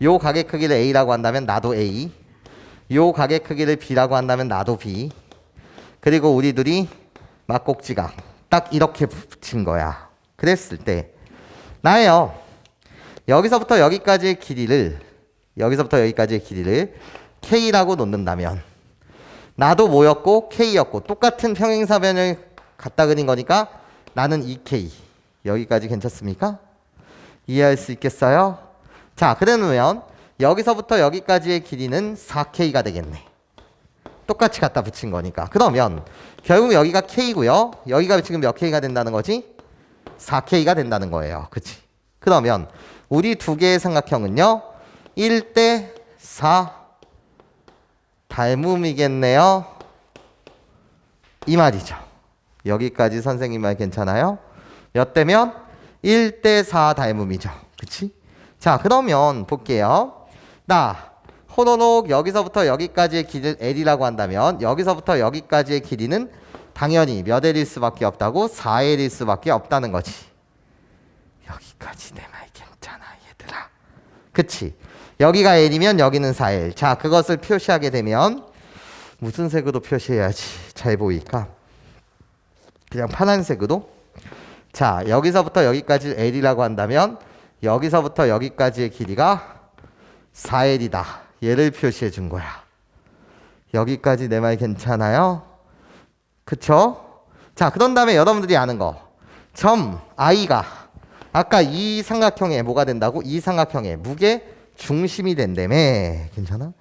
요 가게 크기를 A라고 한다면 나도 A, 요 가게 크기를 B라고 한다면 나도 B, 그리고 우리 둘이 막곡지각 딱 이렇게 붙인 거야. 그랬을 때 나예요. 여기서부터 여기까지의 길이를 K라고 놓는다면 나도 뭐였고 K였고 똑같은 평행사변을 갖다 그린 거니까 나는 2K. 여기까지 괜찮습니까? 이해할 수 있겠어요? 자, 그래 놓으면 여기서부터 여기까지의 길이는 4K가 되겠네. 똑같이 갖다 붙인 거니까. 그러면 결국 여기가 K고요. 여기가 지금 몇 K가 된다는 거지? 4K가 된다는 거예요. 그치? 그러면 우리 두 개의 삼각형은요 1대 4 닮음이겠네요. 이 말이죠. 여기까지 선생님 말 괜찮아요? 몇 대면? 1대 4 닮음이죠. 그치? 자, 그러면 볼게요. 나 호로록 여기서부터 여기까지의 길이를 L이라고 한다면 여기서부터 여기까지의 길이는 당연히 몇 L일 수밖에 없다고? 4L일 수밖에 없다는 거지. 여기까지 내 말 괜찮아 얘들아. 그치? 여기가 L이면 여기는 4L. 자, 그것을 표시하게 되면 무슨 색으로 표시해야지 잘 보일까? 그냥 파란색으로. 자, 여기서부터 여기까지 L이라고 한다면 여기서부터 여기까지의 길이가 4L이다. 얘를 표시해 준 거야. 여기까지 내 말 괜찮아요? 그쵸? 자, 그런 다음에 여러분들이 아는 거. 점 I가 아까 이 삼각형에 뭐가 된다고? 이 삼각형에 무게 중심이 된다며. 괜찮아?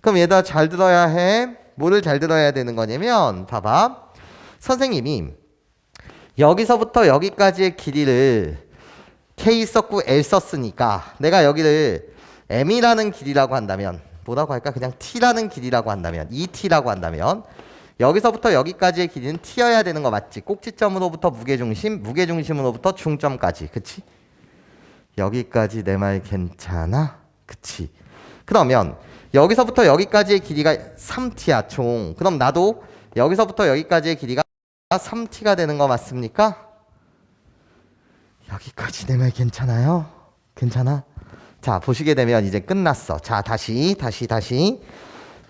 그럼 얘들아 잘 들어야 해. 뭐를 잘 들어야 되는 거냐면 봐봐. 선생님이 여기서부터 여기까지의 길이를 K 썼고 L 썼으니까 내가 여기를 M이라는 길이라고 한다면 뭐라고 할까? 그냥 T라는 길이라고 한다면 ET라고 한다면 여기서부터 여기까지의 길이는 T여야 되는 거 맞지? 꼭지점으로부터 무게중심, 무게중심으로부터 중점까지. 그치? 여기까지 내 말 괜찮아? 그치? 그러면 여기서부터 여기까지의 길이가 3T야 총. 그럼 나도 여기서부터 여기까지의 길이가 3T가 되는 거 맞습니까? 여기까지 내 말 괜찮아요? 괜찮아? 자, 보시게 되면 이제 끝났어. 자, 다시.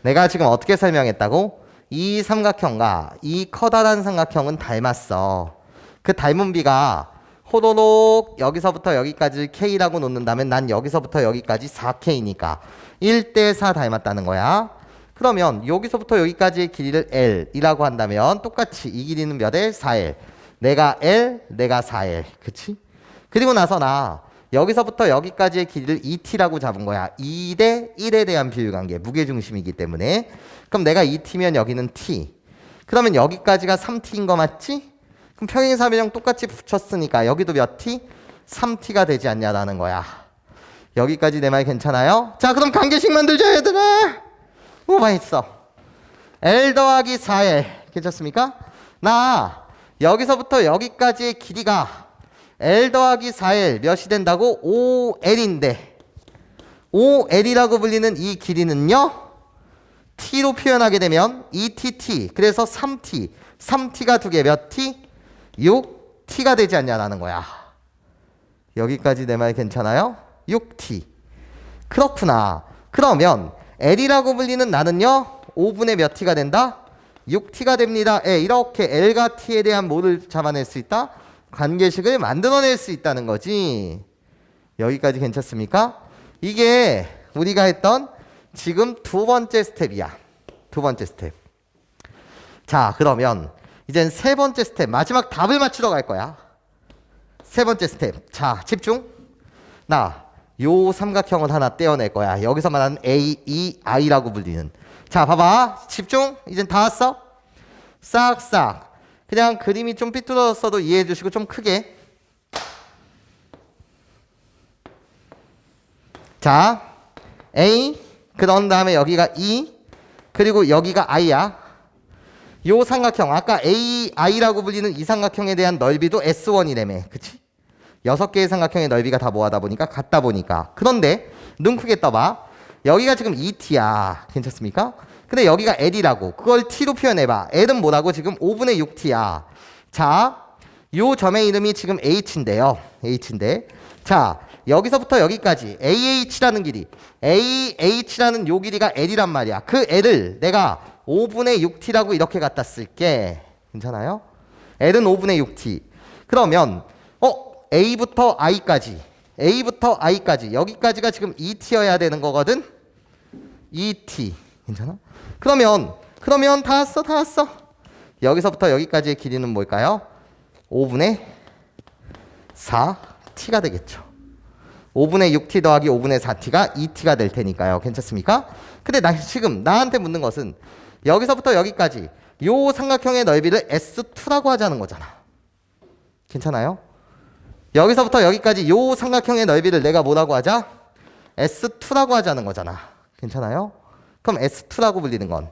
내가 지금 어떻게 설명했다고? 이 삼각형과 이 커다란 삼각형은 닮았어. 그 닮은 비가 호로록 여기서부터 여기까지 K라고 놓는다면 난 여기서부터 여기까지 4K니까 1대 4 닮았다는 거야. 그러면 여기서부터 여기까지의 길이를 L이라고 한다면 똑같이 이 길이는 몇 L? 4L. 내가 L, 내가 4L. 그치? 그리고 나서 나 여기서부터 여기까지의 길이를 2T라고 잡은 거야. 2대 1에 대한 비율관계. 무게중심이기 때문에. 그럼 내가 2T면 여기는 T. 그러면 여기까지가 3T인 거 맞지? 그럼 평행사변형 똑같이 붙였으니까 여기도 몇 T? 3T가 되지 않냐라는 거야. 여기까지 내 말 괜찮아요? 자, 그럼 관계식 만들자 얘들아. 뭐가 있어? L 더하기 4L. 괜찮습니까? 나 여기서부터 여기까지의 길이가 L 더하기 4L 몇이 된다고? 5L인데 5L이라고 불리는 이 길이는요 T로 표현하게 되면 2TT 그래서 3T 3T가 두 개 몇 T? 6T가 되지 않냐라는 거야. 여기까지 내 말 괜찮아요? 6T. 그렇구나. 그러면 L이라고 불리는 나는요 5분의 몇 T가 된다? 6T가 됩니다. 이렇게 L과 T에 대한 뭐를 잡아낼 수 있다? 관계식을 만들어낼 수 있다는 거지. 여기까지 괜찮습니까? 이게 우리가 했던 지금 두 번째 스텝이야. 두 번째 스텝. 자, 그러면 이젠 세 번째 스텝. 마지막 답을 맞추러 갈 거야. 세 번째 스텝. 자, 집중. 나 요 삼각형을 하나 떼어낼 거야. 여기서 말하는 A, E, I라고 불리는. 자, 봐봐. 집중. 이젠 다 왔어? 싹싹. 그냥 그림이 좀 삐뚤어졌어도 이해해 주시고 좀 크게. 자, A, 그런 다음에 여기가 E, 그리고 여기가 I야. 요 삼각형, 아까 A, I라고 불리는 이 삼각형에 대한 넓이도 S1이라며. 그치? 6개의 삼각형의 넓이가 다 모아다 보니까 같다 보니까. 그런데 눈 크게 떠봐. 여기가 지금 2T야. 괜찮습니까? 근데 여기가 L이라고. 그걸 T로 표현해봐. L은 뭐라고? 지금 5분의 6T야. 자, 요 점의 이름이 지금 H인데요. H인데. 자, 여기서부터 여기까지 AH라는 길이. AH라는 요 길이가 L이란 말이야. 그 L을 내가 5분의 6T라고 이렇게 갖다 쓸게. 괜찮아요? L은 5분의 6T. 그러면 A부터 I까지 여기까지가 지금 2T여야 되는 거거든. 2T. 괜찮아? 그러면 다 왔어. 여기서부터 여기까지의 길이는 뭘까요? 5분의 4T가 되겠죠. 5분의 6T 더하기 5분의 4T가 2T가 될 테니까요. 괜찮습니까? 근데 지금 나한테 묻는 것은 여기서부터 여기까지 요 삼각형의 넓이를 S2라고 하자는 거잖아. 괜찮아요? 여기서부터 여기까지 요 삼각형의 넓이를 내가 뭐라고 하자? S2라고 하자는 거잖아. 괜찮아요? 그럼 S2라고 불리는 건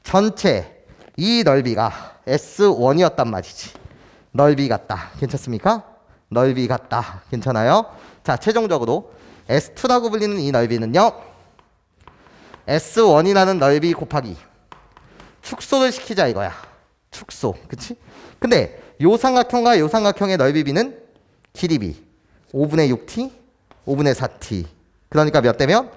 전체 이 넓이가 S1이었단 말이지. 넓이 같다. 괜찮습니까? 넓이 같다. 괜찮아요? 자, 최종적으로 S2라고 불리는 이 넓이는요. S1이라는 넓이 곱하기 축소를 시키자 이거야. 축소. 그치? 근데 요 삼각형과 요 삼각형의 넓이 비는 길이 비 5분의 6t, 5분의 4t. 그러니까 몇 대면?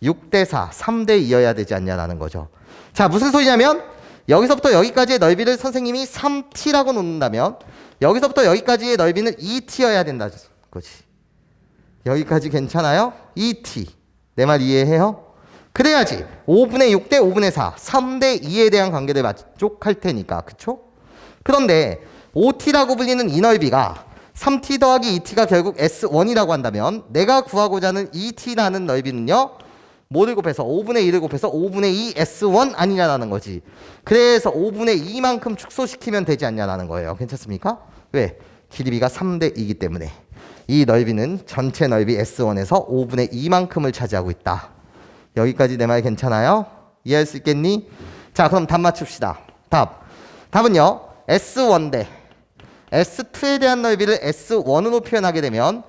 6대 4, 3대 2여야 되지 않냐라는 거죠. 자, 무슨 소리냐면 여기서부터 여기까지의 넓이를 선생님이 3t라고 놓는다면 여기서부터 여기까지의 넓이는 2t여야 된다는 거지. 여기까지 괜찮아요? 2t. 내 말 이해해요? 그래야지 5분의 6 대 5분의 4, 3대 2에 대한 관계를 만족할 테니까. 그쵸? 그런데 5t라고 불리는 이 넓이가 3t 더하기 2t가 결국 S1이라고 한다면 내가 구하고자 하는 2t라는 넓이는요. 뭐를 곱해서? 5분의 2를 곱해서 5분의 2 S1 아니냐라는 거지. 그래서 5분의 2만큼 축소시키면 되지 않냐라는 거예요. 괜찮습니까? 왜? 길이비가 3대 2이기 때문에 이 넓이는 전체 넓이 S1에서 5분의 2만큼을 차지하고 있다. 여기까지 내 말 괜찮아요? 이해할 수 있겠니? 자, 그럼 답 맞춥시다. 답은요. S1 대 S2에 대한 넓이를 S1으로 표현하게 되면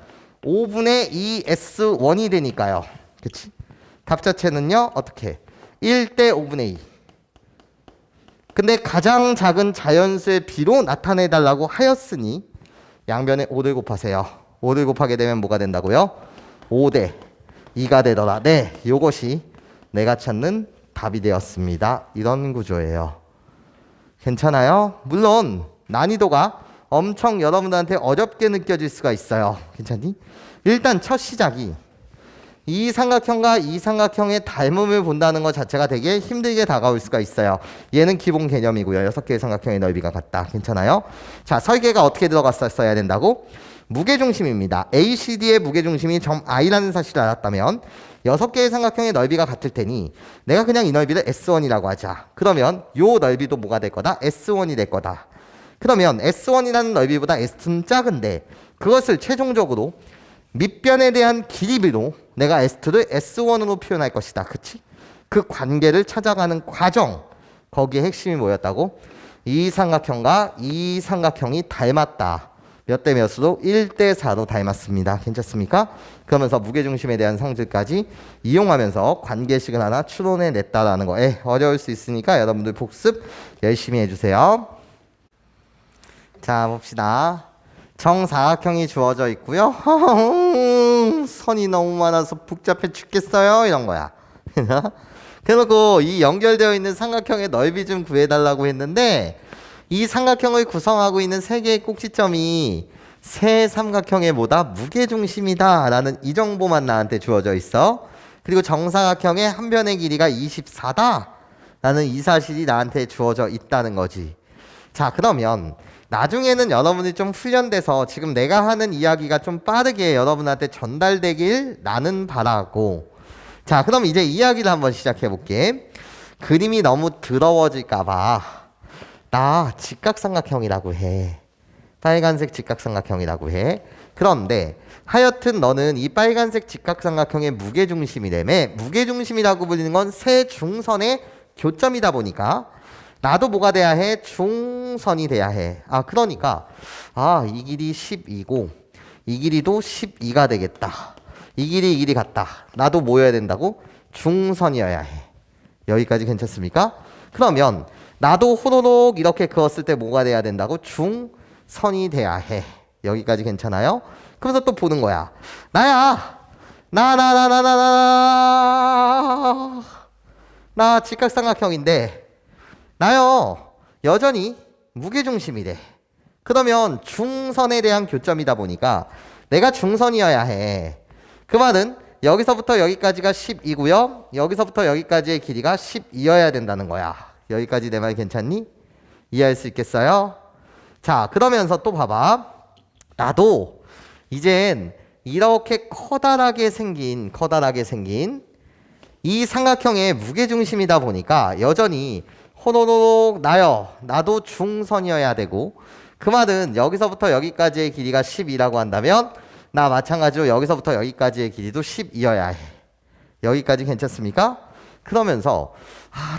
5분의 2 S1이 되니까요. 그치? 답 자체는요. 어떻게? 1대 5분의 2. 근데 가장 작은 자연수의 비로 나타내달라고 하였으니 양변에 5를 곱하세요. 5를 곱하게 되면 뭐가 된다고요? 5대 2가 되더라. 네, 요것이 내가 찾는 답이 되었습니다. 이런 구조예요. 괜찮아요? 물론 난이도가 엄청 여러분들한테 어렵게 느껴질 수가 있어요. 괜찮니? 일단 첫 시작이 이 삼각형과 이 삼각형의 닮음을 본다는 것 자체가 되게 힘들게 다가올 수가 있어요. 얘는 기본 개념이고요. 6개의 삼각형의 넓이가 같다. 괜찮아요? 자, 설계가 어떻게 들어갔었어야 된다고? 무게중심입니다. ACD의 무게중심이 점 I라는 사실을 알았다면 6개의 삼각형의 넓이가 같을 테니 내가 그냥 이 넓이를 S1이라고 하자. 그러면 요 넓이도 뭐가 될 거다? S1이 될 거다. 그러면 S1이라는 넓이보다 S2는 작은데 그것을 최종적으로 밑변에 대한 길이비로 내가 S2를 S1으로 표현할 것이다. 그치? 그 관계를 찾아가는 과정. 거기에 핵심이 뭐였다고? 이 삼각형과 이 삼각형이 닮았다. 몇 대 몇으로? 1대 4로 닮았습니다. 괜찮습니까? 그러면서 무게중심에 대한 성질까지 이용하면서 관계식을 하나 추론해냈다라는 거. 어려울 수 있으니까 여러분들 복습 열심히 해주세요. 자, 봅시다. 정사각형이 주어져 있고요. 선이 너무 많아서 복잡해 죽겠어요. 이런 거야. 그리고 이 연결되어 있는 삼각형의 넓이 좀 구해달라고 했는데 이 삼각형을 구성하고 있는 세 개의 꼭지점이 세 삼각형의 뭐다? 무게중심이다 라는 이 정보만 나한테 주어져 있어. 그리고 정사각형의 한 변의 길이가 24다 라는 이 사실이 나한테 주어져 있다는 거지. 자, 그러면 나중에는 여러분이 좀 훈련돼서 지금 내가 하는 이야기가 좀 빠르게 여러분한테 전달되길 나는 바라고. 자, 그럼 이제 이야기를 한번 시작해 볼게. 그림이 너무 더러워질까봐 나 직각삼각형이라고 해. 빨간색 직각삼각형이라고 해. 그런데 하여튼 너는 이 빨간색 직각삼각형의 무게중심이라며. 무게중심이라고 불리는 건 세 중선의 교점이다 보니까 나도 뭐가 돼야 해? 중선이 돼야 해. 그러니까 이 길이 12고 이 길이도 12가 되겠다. 이 길이 같다. 나도 뭐여야 된다고? 중선이어야 해. 여기까지 괜찮습니까? 그러면 나도 호로록 이렇게 그었을 때 뭐가 돼야 된다고? 중선이 돼야 해. 여기까지 괜찮아요? 그래서 또 보는 거야. 나야. 나 직각삼각형인데 나요. 여전히 무게중심이래. 그러면 중선에 대한 교점이다 보니까 내가 중선이어야 해. 그 말은 여기서부터 여기까지가 10이고요. 여기서부터 여기까지의 길이가 12여야 된다는 거야. 여기까지 내 말 괜찮니? 이해할 수 있겠어요? 자, 그러면서 또 봐봐. 나도 이젠 이렇게 커다랗게 생긴 이 삼각형의 무게중심이다 보니까 여전히 호로록 나도 중선이어야 되고 그 말은 여기서부터 여기까지의 길이가 12라고 한다면 나 마찬가지로 여기서부터 여기까지의 길이도 12여야 해. 여기까지 괜찮습니까? 그러면서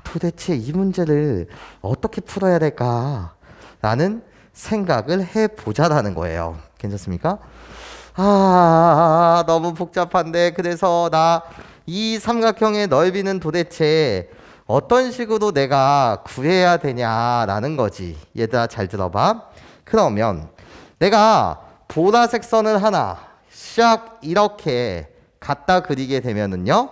도대체 이 문제를 어떻게 풀어야 될까? 라는 생각을 해보자라는 거예요. 괜찮습니까? 너무 복잡한데 그래서 나 이 삼각형의 넓이는 도대체 어떤 식으로 내가 구해야 되냐라는 거지. 얘들아 잘 들어봐. 그러면 내가 보라색 선을 하나 샥 이렇게 갖다 그리게 되면은요,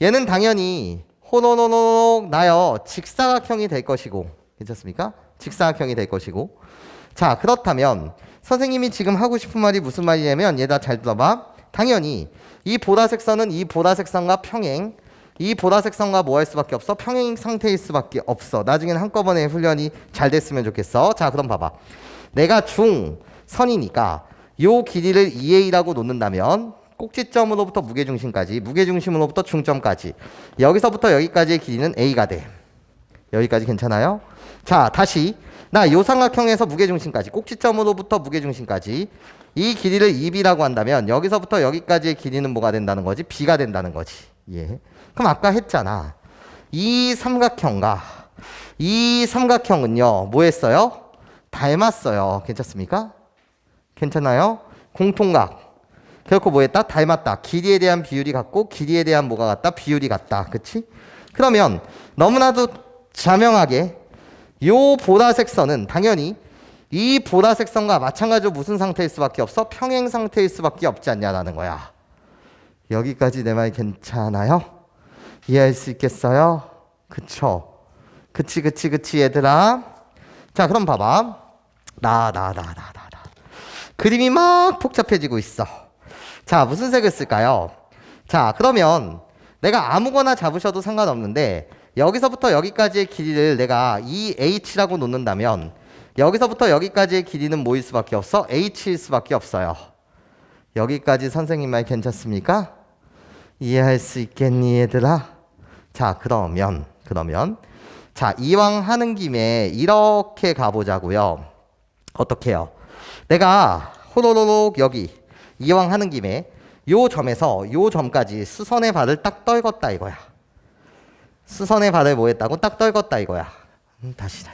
얘는 당연히 호로로록 나요 직사각형이 될 것이고, 괜찮습니까? 직사각형이 될 것이고. 자, 그렇다면 선생님이 지금 하고 싶은 말이 무슨 말이냐면, 얘들아 잘 들어봐. 당연히 이 보라색 선은 이 보라색 선과 평행, 이 보라색 선과 뭐 할 수밖에 없어? 평행 상태일 수밖에 없어. 나중에는 한꺼번에 훈련이 잘 됐으면 좋겠어. 자, 그럼 봐봐. 내가 중선이니까 요 길이를 2a라고 놓는다면 꼭지점으로부터 무게중심까지, 무게중심으로부터 중점까지, 여기서부터 여기까지의 길이는 a가 돼. 여기까지 괜찮아요? 자, 다시 나 요 삼각형에서 무게중심까지, 꼭지점으로부터 무게중심까지 이 길이를 2b라고 한다면 여기서부터 여기까지의 길이는 뭐가 된다는 거지? b가 된다는 거지. 예. 그럼 아까 했잖아. 이 삼각형과 이 삼각형은요, 뭐 했어요? 닮았어요. 괜찮습니까? 괜찮아요? 공통각. 결코 뭐 했다? 닮았다. 길이에 대한 비율이 같고 길이에 대한 뭐가 같다? 비율이 같다. 그치? 그러면 너무나도 자명하게 요 보라색 선은 당연히 이 보라색 선과 마찬가지로 무슨 상태일 수밖에 없어? 평행 상태일 수밖에 없지 않냐라는 거야. 여기까지 내 말 괜찮아요? 이해할 수 있겠어요? 그쵸? 그치 얘들아. 자, 그럼 봐봐. 그림이 막 복잡해지고 있어. 자, 무슨 색을 쓸까요? 자, 그러면 내가 아무거나 잡으셔도 상관없는데 여기서부터 여기까지의 길이를 내가 2h라고 놓는다면 여기서부터 여기까지의 길이는 뭐일 수밖에 없어? h일 수밖에 없어요. 여기까지 선생님 말 괜찮습니까? 이해할 수 있겠니 얘들아? 자, 그러면 자, 이왕 하는 김에 이렇게 가보자고요. 어떻게 해요? 내가 호로로록 여기 이왕 하는 김에 요 점에서 요 점까지 수선의 발을 딱 떨궜다 이거야. 수선의 발을 뭐 했다고? 딱 떨궜다 이거야. 다시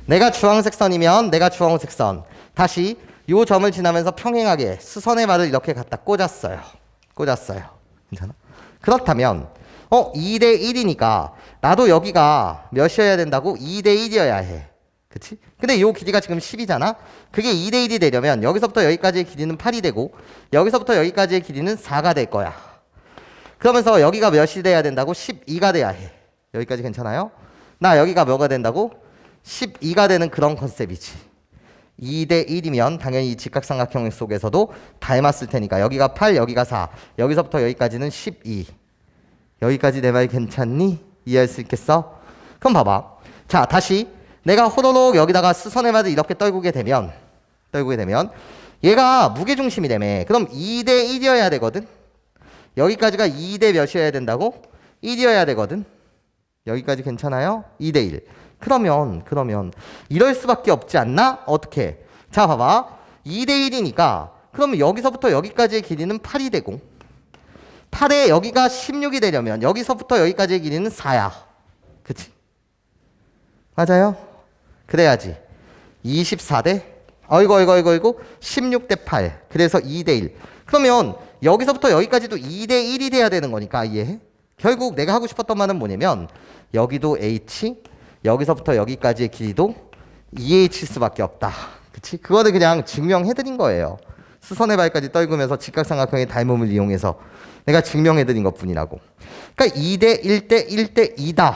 내가 주황색 선이면 내가 주황색 선, 다시 요 점을 지나면서 평행하게 수선의 발을 이렇게 갖다 꽂았어요. 괜찮아? 그렇다면 2대 1이니까 나도 여기가 몇이어야 된다고? 2대 1이어야 해. 그치? 근데 요 길이가 지금 10이잖아? 그게 2대 1이 되려면 여기서부터 여기까지의 길이는 8이 되고 여기서부터 여기까지의 길이는 4가 될 거야. 그러면서 여기가 몇이 돼야 된다고? 12가 돼야 해. 여기까지 괜찮아요? 나 여기가 뭐가 된다고? 12가 되는 그런 컨셉이지. 2대 1이면 당연히 이 직각삼각형 속에서도 닮았을 테니까 여기가 8, 여기가 4, 여기서부터 여기까지는 12. 여기까지 내 말 괜찮니? 이해할 수 있겠어? 그럼 봐봐. 자, 다시 내가 호로록 여기다가 수선의 발을 이렇게 떨구게 되면 얘가 무게중심이라며. 그럼 2대 1이어야 되거든. 여기까지가 2대 몇이어야 된다고? 1이어야 되거든. 여기까지 괜찮아요? 2대 1. 그러면 이럴 수밖에 없지 않나? 어떻게? 자, 봐봐. 2대 1이니까 그러면 여기서부터 여기까지의 길이는 8이 되고 8에 여기가 16이 되려면 여기서부터 여기까지의 길이는 4야. 그치? 맞아요? 그래야지. 24대 16대 8. 그래서 2대 1. 그러면 여기서부터 여기까지도 2대 1이 돼야 되는 거니까 이해해? 결국 내가 하고 싶었던 말은 뭐냐면 여기도 h, 여기서부터 여기까지의 길이도 2h일 수밖에 없다. 그치? 그거를 그냥 증명해드린 거예요. 수선의 발까지 떨구면서 직각삼각형의 닮음을 이용해서 내가 증명해드린 것뿐이라고. 그러니까 2대 1대 1대 2다.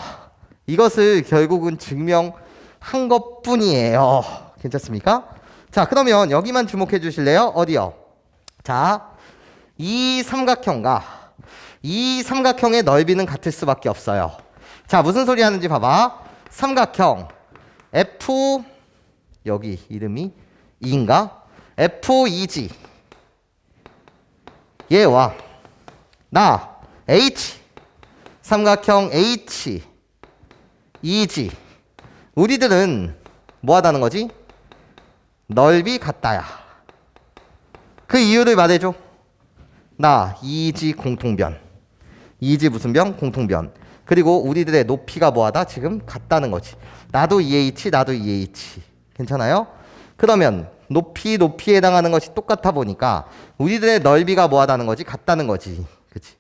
이것을 결국은 증명한 것뿐이에요. 괜찮습니까? 자, 그러면 여기만 주목해 주실래요? 어디요? 자, 이 삼각형과 이 삼각형의 넓이는 같을 수밖에 없어요. 자, 무슨 소리 하는지 봐봐. 삼각형 F, 여기 이름이 2인가? F2G 얘와 나 H, 삼각형 H, 2G 우리들은 뭐하다는 거지? 넓이 같다야. 그 이유를 말해줘. 나 이지 공통변. 이지 무슨 변? 공통변. 그리고 우리들의 높이가 뭐하다? 지금 같다는 거지. 나도 2h, 나도 2h. 괜찮아요? 그러면 높이에 해당하는 것이 똑같아 보니까 우리들의 넓이가 뭐하다는 거지? 같다는 거지. 그치?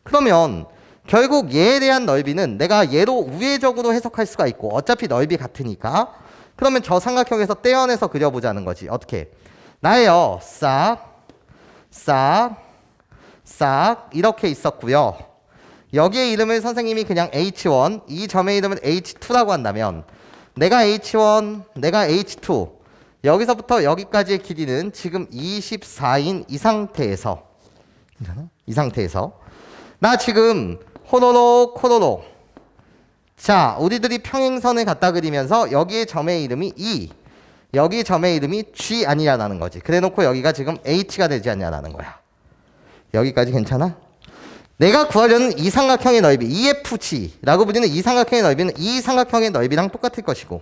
그러면 결국 얘에 대한 넓이는 내가 얘로 우회적으로 해석할 수가 있고 어차피 넓이 같으니까 그러면 저 삼각형에서 떼어내서 그려보자는 거지. 어떻게? 나예요. 싹 이렇게 있었고요. 여기에 이름을 선생님이 그냥 H1, 이 점의 이름을 H2라고 한다면 내가 H1, 내가 H2 여기서부터 여기까지의 길이는 지금 24인 이 상태에서 괜찮아? 이 상태에서 나 지금 호로록 자 우리들이 평행선을 갖다 그리면서 여기에 점의 이름이 E 여기 점의 이름이 G 아니냐라는 거지. 그래놓고 여기가 지금 H가 되지 않냐라는 거야. 여기까지 괜찮아? 내가 구하려는 이 삼각형의 넓이 EFG라고 불리는 이 삼각형의 넓이는 이 삼각형의 넓이랑 똑같을 것이고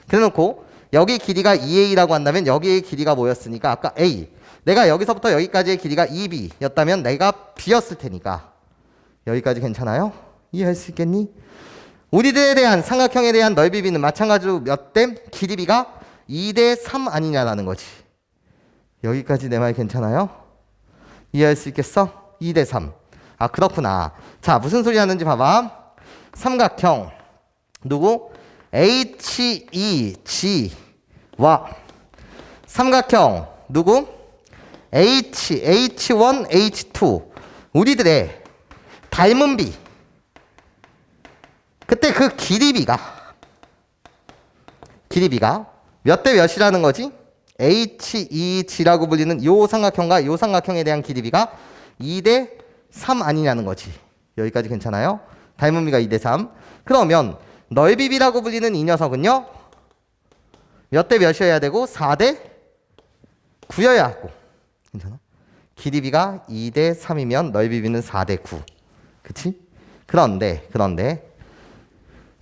그래놓고 여기 길이가 2A라고 한다면 여기의 길이가 뭐였으니까 아까 A 내가 여기서부터 여기까지의 길이가 2B였다면 내가 B였을 테니까 여기까지 괜찮아요? 이해할 수 있겠니? 우리들에 대한 삼각형에 대한 넓이 B는 마찬가지로 몇 대? 길이 B가 2대 3 아니냐라는 거지. 여기까지 내 말 괜찮아요? 이해할 수 있겠어? 2대 3. 아 그렇구나. 자 무슨 소리 하는지 봐봐. 삼각형 누구? HEG와 삼각형 누구? H1, H2 우리들의 닮은 비 그때 그 길이 B가 몇 대 몇이라는 거지? HEG라고 불리는 요 삼각형과 요 삼각형에 대한 길이 B가 2대 3 아니냐는 거지. 여기까지 괜찮아요? 닮은 비가 2대 3. 그러면 넓이 B라고 불리는 이 녀석은요. 몇 대 몇이어야 되고 4대 9여야 하고. 괜찮아? 길이 B가 2대 3이면 넓이 B는 4대 9. 그치? 그런데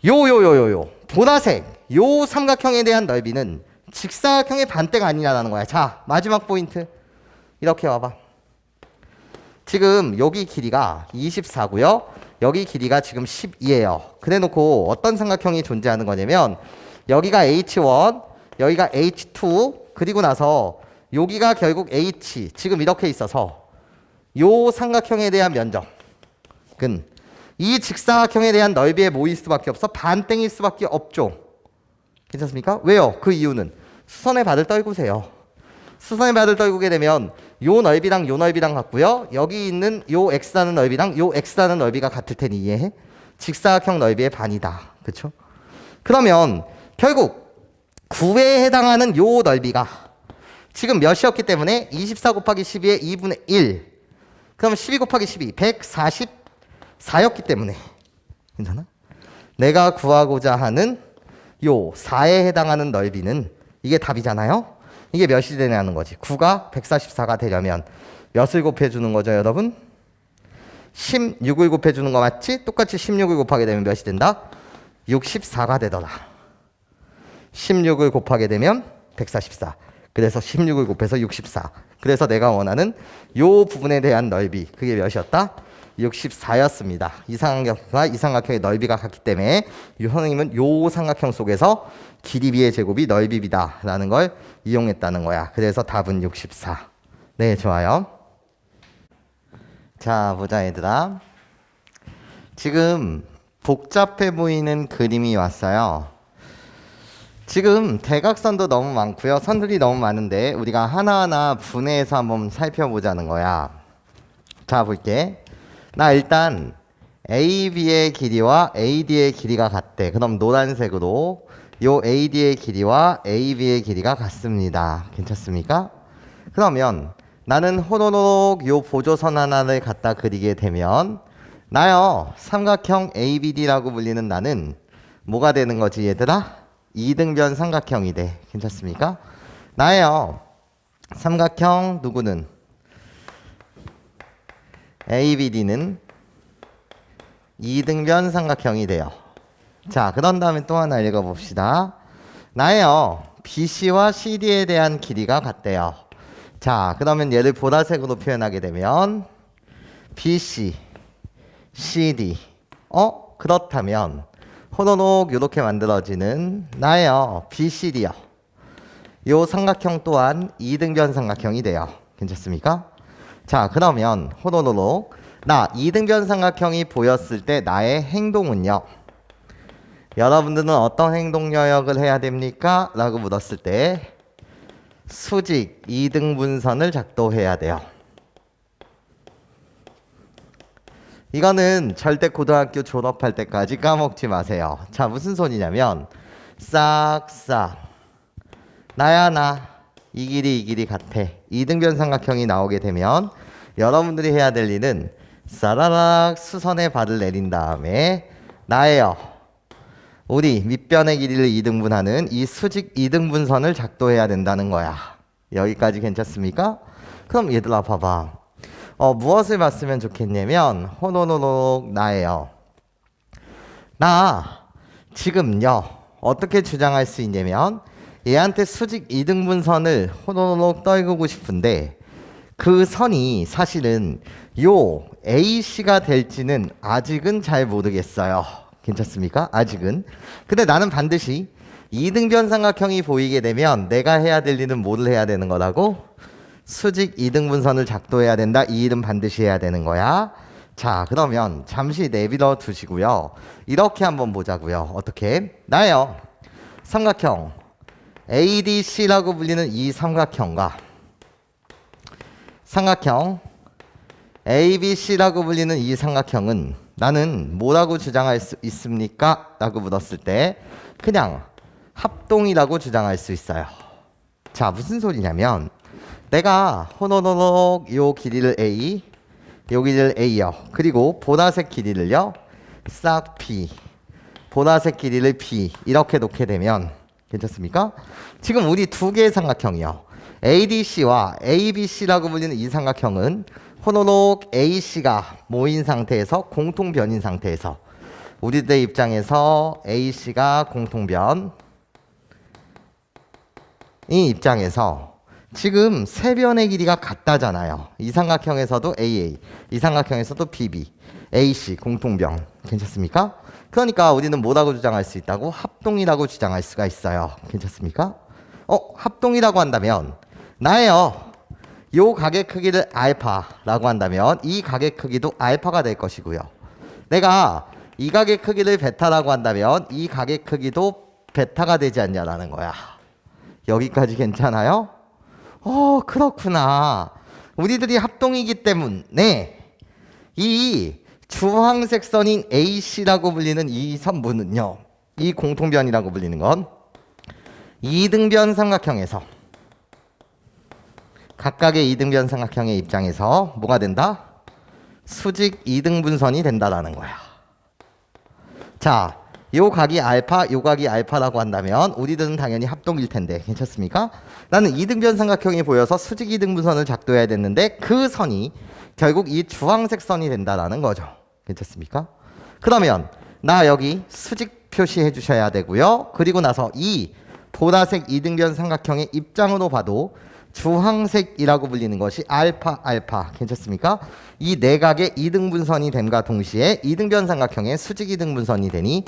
요 보라색 요 삼각형에 대한 넓이는 직사각형의 반대가 아니냐라는 거야. 자 마지막 포인트 이렇게 와봐. 지금 여기 길이가 24고요. 여기 길이가 지금 12예요. 그래놓고 어떤 삼각형이 존재하는 거냐면 여기가 H1, 여기가 H2 그리고 나서 여기가 결국 H 지금 이렇게 있어서 요 삼각형에 대한 면적은 이 직사각형에 대한 넓이에 모일 수밖에 없어 반땡일 수밖에 없죠. 괜찮습니까? 왜요? 그 이유는 수선의 받을 떨구세요. 수선의 받을 떨구게 되면 요 넓이랑 요 넓이랑 같고요. 여기 있는 요 x라는 넓이랑 요 x라는 넓이가 같을 테니 이해해? 직사각형 넓이의 반이다. 그쵸? 그러면 결국 9에 해당하는 요 넓이가 지금 몇이었기 때문에 24 곱하기 12의 2분의 1 그럼 12 곱하기 12 144였기 때문에 괜찮아? 내가 구하고자 하는 요 4에 해당하는 넓이는 이게 답이잖아요? 이게 몇이 되냐는 거지. 9가 144가 되려면 몇을 곱해주는 거죠, 여러분? 16을 곱해주는 거 맞지? 똑같이 16을 곱하게 되면 몇이 된다? 64가 되더라. 16을 곱하게 되면 144. 그래서 16을 곱해서 64. 그래서 내가 원하는 요 부분에 대한 넓이, 그게 몇이었다? 64였습니다. 이 삼각형과 이 삼각형의 넓이가 같기 때문에 이 선생님은 요 삼각형 속에서 길이 B의 제곱이 넓이 B다 라는 걸 이용했다는 거야. 그래서 답은 64. 네, 좋아요. 자, 보자 얘들아. 지금 복잡해 보이는 그림이 왔어요. 지금 대각선도 너무 많고요. 선들이 너무 많은데 우리가 하나하나 분해해서 한번 살펴보자는 거야. 자, 볼게. 나 일단 AB의 길이와 AD의 길이가 같대. 그럼 노란색으로 요 AD의 길이와 AB의 길이가 같습니다. 괜찮습니까? 그러면 나는 호로록 요 보조선 하나를 갖다 그리게 되면 나요 삼각형 ABD라고 불리는 나는 뭐가 되는 거지 얘들아? 이등변 삼각형이 돼. 괜찮습니까? 나예요 삼각형 누구는 ABD는 이등변 삼각형이 돼요. 자, 그런 다음에 또 하나 읽어봅시다. 나예요. BC와 CD에 대한 길이가 같대요. 자, 그러면 얘를 보라색으로 표현하게 되면 BC, CD. 그렇다면 호로록 이렇게 만들어지는 나예요. BCD요. 요 삼각형 또한 이등변 삼각형이 돼요. 괜찮습니까? 자, 그러면 호로록 나 이등변 삼각형이 보였을 때 나의 행동은요. 여러분들은 어떤 행동 영역을 해야 됩니까? 라고 물었을 때 수직 이등분선을 작도해야 돼요. 이거는 절대 고등학교 졸업할 때까지 까먹지 마세요. 자, 무슨 소리냐면 싹싹 나야 나 이 길이 이 길이 같아. 이등변 삼각형이 나오게 되면 여러분들이 해야 될 일은 싸라락 수선에 발을 내린 다음에 나예요. 우리 밑변의 길이를 이등분하는 이 수직 이등분선을 작도해야 된다는 거야. 여기까지 괜찮습니까? 그럼 얘들아 봐봐. 무엇을 봤으면 좋겠냐면 호노노노 나예요. 나 지금요 어떻게 주장할 수 있냐면 얘한테 수직 이등분선을 호노노노 떨구고 싶은데 그 선이 사실은 요 AC가 될지는 아직은 잘 모르겠어요. 괜찮습니까? 아직은. 근데 나는 반드시 이등변 삼각형이 보이게 되면 내가 해야 될 일은 뭐를 해야 되는 거라고? 수직 이등분선을 작도해야 된다. 이 일은 반드시 해야 되는 거야. 자, 그러면 잠시 내비둬 두시고요. 이렇게 한번 보자고요. 어떻게? 나예요. 삼각형 ADC라고 불리는 이 삼각형과 삼각형 ABC라고 불리는 이 삼각형은 나는 뭐라고 주장할 수 있습니까? 라고 물었을 때 그냥 합동이라고 주장할 수 있어요. 자, 무슨 소리냐면 내가 호노노노 요 길이를 A, 요 길이를 A요. 그리고 보라색 길이를요. 싹 B, 보라색 길이를 B 이렇게 놓게 되면 괜찮습니까? 지금 우리 두 개의 삼각형이요. ADC와 ABC라고 불리는 이 삼각형은 호노록 AC가 모인 상태에서 공통변인 상태에서 우리들의 입장에서 AC가 공통변 이 입장에서 지금 세 변의 길이가 같다잖아요. 이 삼각형에서도 AA, 이 삼각형에서도 BB, AC 공통변 괜찮습니까? 그러니까 우리는 뭐라고 주장할 수 있다고? 합동이라고 주장할 수가 있어요. 괜찮습니까? 합동이라고 한다면 나예요. 요 각의 크기를 알파라고 한다면 이 각의 크기도 알파가 될 것이고요. 내가 이 각의 크기를 베타라고 한다면 이 각의 크기도 베타가 되지 않냐라는 거야. 여기까지 괜찮아요? 그렇구나. 우리들이 합동이기 때문에 이 주황색 선인 AC라고 불리는 이 선분은요. 이 공통변이라고 불리는 건 이등변 삼각형에서 각각의 이등변 삼각형의 입장에서 뭐가 된다? 수직 이등분선이 된다라는 거야. 자, 요 각이 알파, 요 각이 알파라고 한다면 우리들은 당연히 합동일 텐데 괜찮습니까? 나는 이등변 삼각형이 보여서 수직 이등분선을 작도해야 됐는데 그 선이 결국 이 주황색 선이 된다라는 거죠. 괜찮습니까? 그러면 나 여기 수직 표시해 주셔야 되고요. 그리고 나서 이 보라색 이등변 삼각형의 입장으로 봐도 주황색이라고 불리는 것이 알파 알파 괜찮습니까? 이 내각의 이등분선이 됨과 동시에 이등변 삼각형의 수직 이등분선이 되니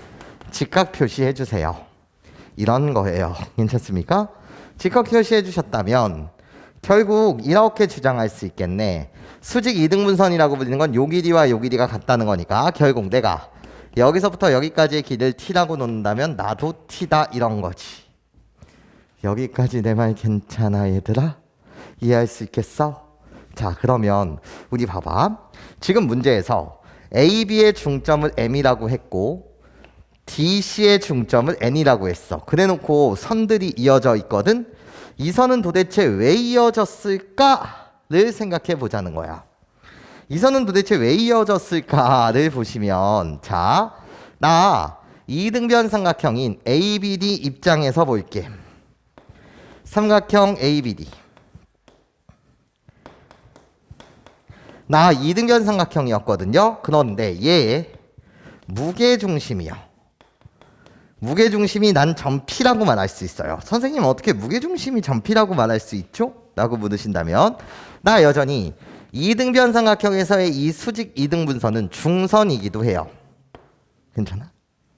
직각 표시해 주세요. 이런 거예요. 괜찮습니까? 직각 표시해 주셨다면 결국 이렇게 주장할 수 있겠네. 수직 이등분선이라고 불리는 건 요 길이와 요 길이가 같다는 거니까 결국 내가 여기서부터 여기까지의 길이를 t라고 놓는다면 나도 t다 이런 거지. 여기까지 내 말 괜찮아 얘들아? 이해할 수 있겠어? 자, 그러면 우리 봐봐. 지금 문제에서 AB의 중점을 M이라고 했고 DC의 중점을 N이라고 했어. 그래놓고 선들이 이어져 있거든. 이 선은 도대체 왜 이어졌을까를 생각해 보자는 거야. 이 선은 도대체 왜 이어졌을까를 보시면 자, 나 이등변 삼각형인 ABD 입장에서 볼게. 삼각형 ABD. 나 이등변 삼각형이었거든요. 그런데 얘 무게중심이요. 무게중심이 난 점피라고 말할 수 있어요. 선생님 어떻게 무게중심이 점피라고 말할 수 있죠? 라고 물으신다면 나 여전히 이등변 삼각형에서의 이 수직 이등분선은 중선이기도 해요. 괜찮아?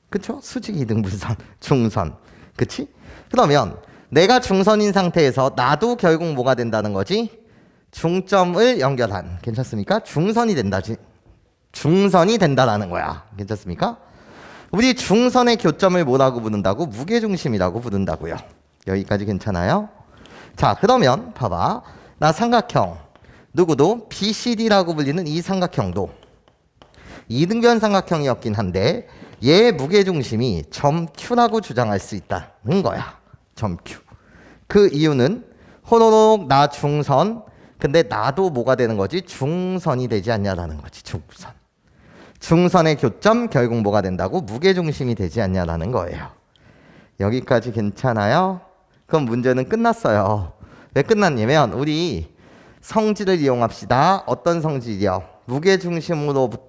그쵸? 수직 이등분선, 중선. 그치? 그러면 내가 중선인 상태에서 나도 결국 뭐가 된다는 거지? 중점을 연결한. 괜찮습니까? 중선이 된다지. 중선이 된다라는 거야. 괜찮습니까? 우리 중선의 교점을 뭐라고 부른다고? 무게중심이라고 부른다고요. 여기까지 괜찮아요? 자, 그러면 봐봐. 나 삼각형 누구도 BCD라고 불리는 이 삼각형도 이등변 삼각형이었긴 한데 얘의 무게중심이 점 Q라고 주장할 수 있다는 거야. 점 Q. 그 이유는 호로록 나 중선 근데 나도 뭐가 되는 거지? 중선이 되지 않냐라는 거지. 중선. 중선의 교점 결국 뭐가 된다고? 무게중심이 되지 않냐라는 거예요. 여기까지 괜찮아요? 그럼 문제는 끝났어요. 왜 끝났냐면 우리 성질을 이용합시다. 어떤 성질이요? 무게중심으로부터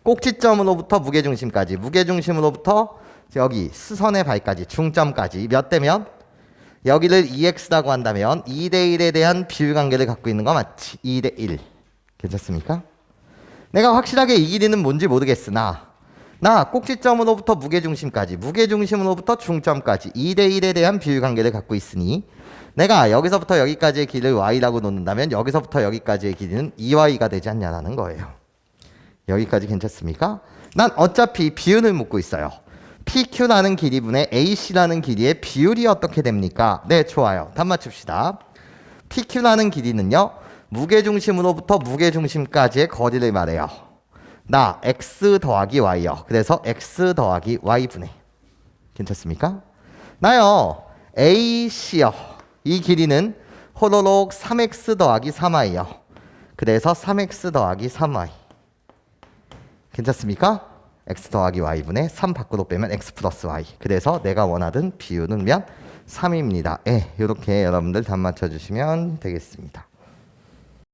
꼭지점으로부터 무게중심까지 무게중심으로부터 여기 수선의 발까지 중점까지 몇 대면? 여기를 2x라고 한다면 2대1에 대한 비율관계를 갖고 있는 거 맞지? 2대1 괜찮습니까? 내가 확실하게 이 길이는 뭔지 모르겠으나 나 꼭지점으로부터 무게중심까지 무게중심으로부터 중점까지 2대1에 대한 비율관계를 갖고 있으니 내가 여기서부터 여기까지의 길이를 y라고 놓는다면 여기서부터 여기까지의 길이는 2y가 되지 않냐라는 거예요. 여기까지 괜찮습니까? 난 어차피 비율을 묻고 있어요. PQ라는 길이분의 AC라는 길이의 비율이 어떻게 됩니까? 네, 좋아요. 답 맞춥시다. PQ라는 길이는요. 무게중심으로부터 무게중심까지의 거리를 말해요. 나 x 더하기 y요. 그래서 x 더하기 y분의 괜찮습니까? 나요. AC요. 이 길이는 호로록 3x 더하기 3y요. 그래서 3x 더하기 3y 괜찮습니까? x 더하기 y분의 3 밖으로 빼면 x 플러스 y 그래서 내가 원하던 비율은 몇? 3입니다. 예, 이렇게 여러분들 답 맞춰주시면 되겠습니다.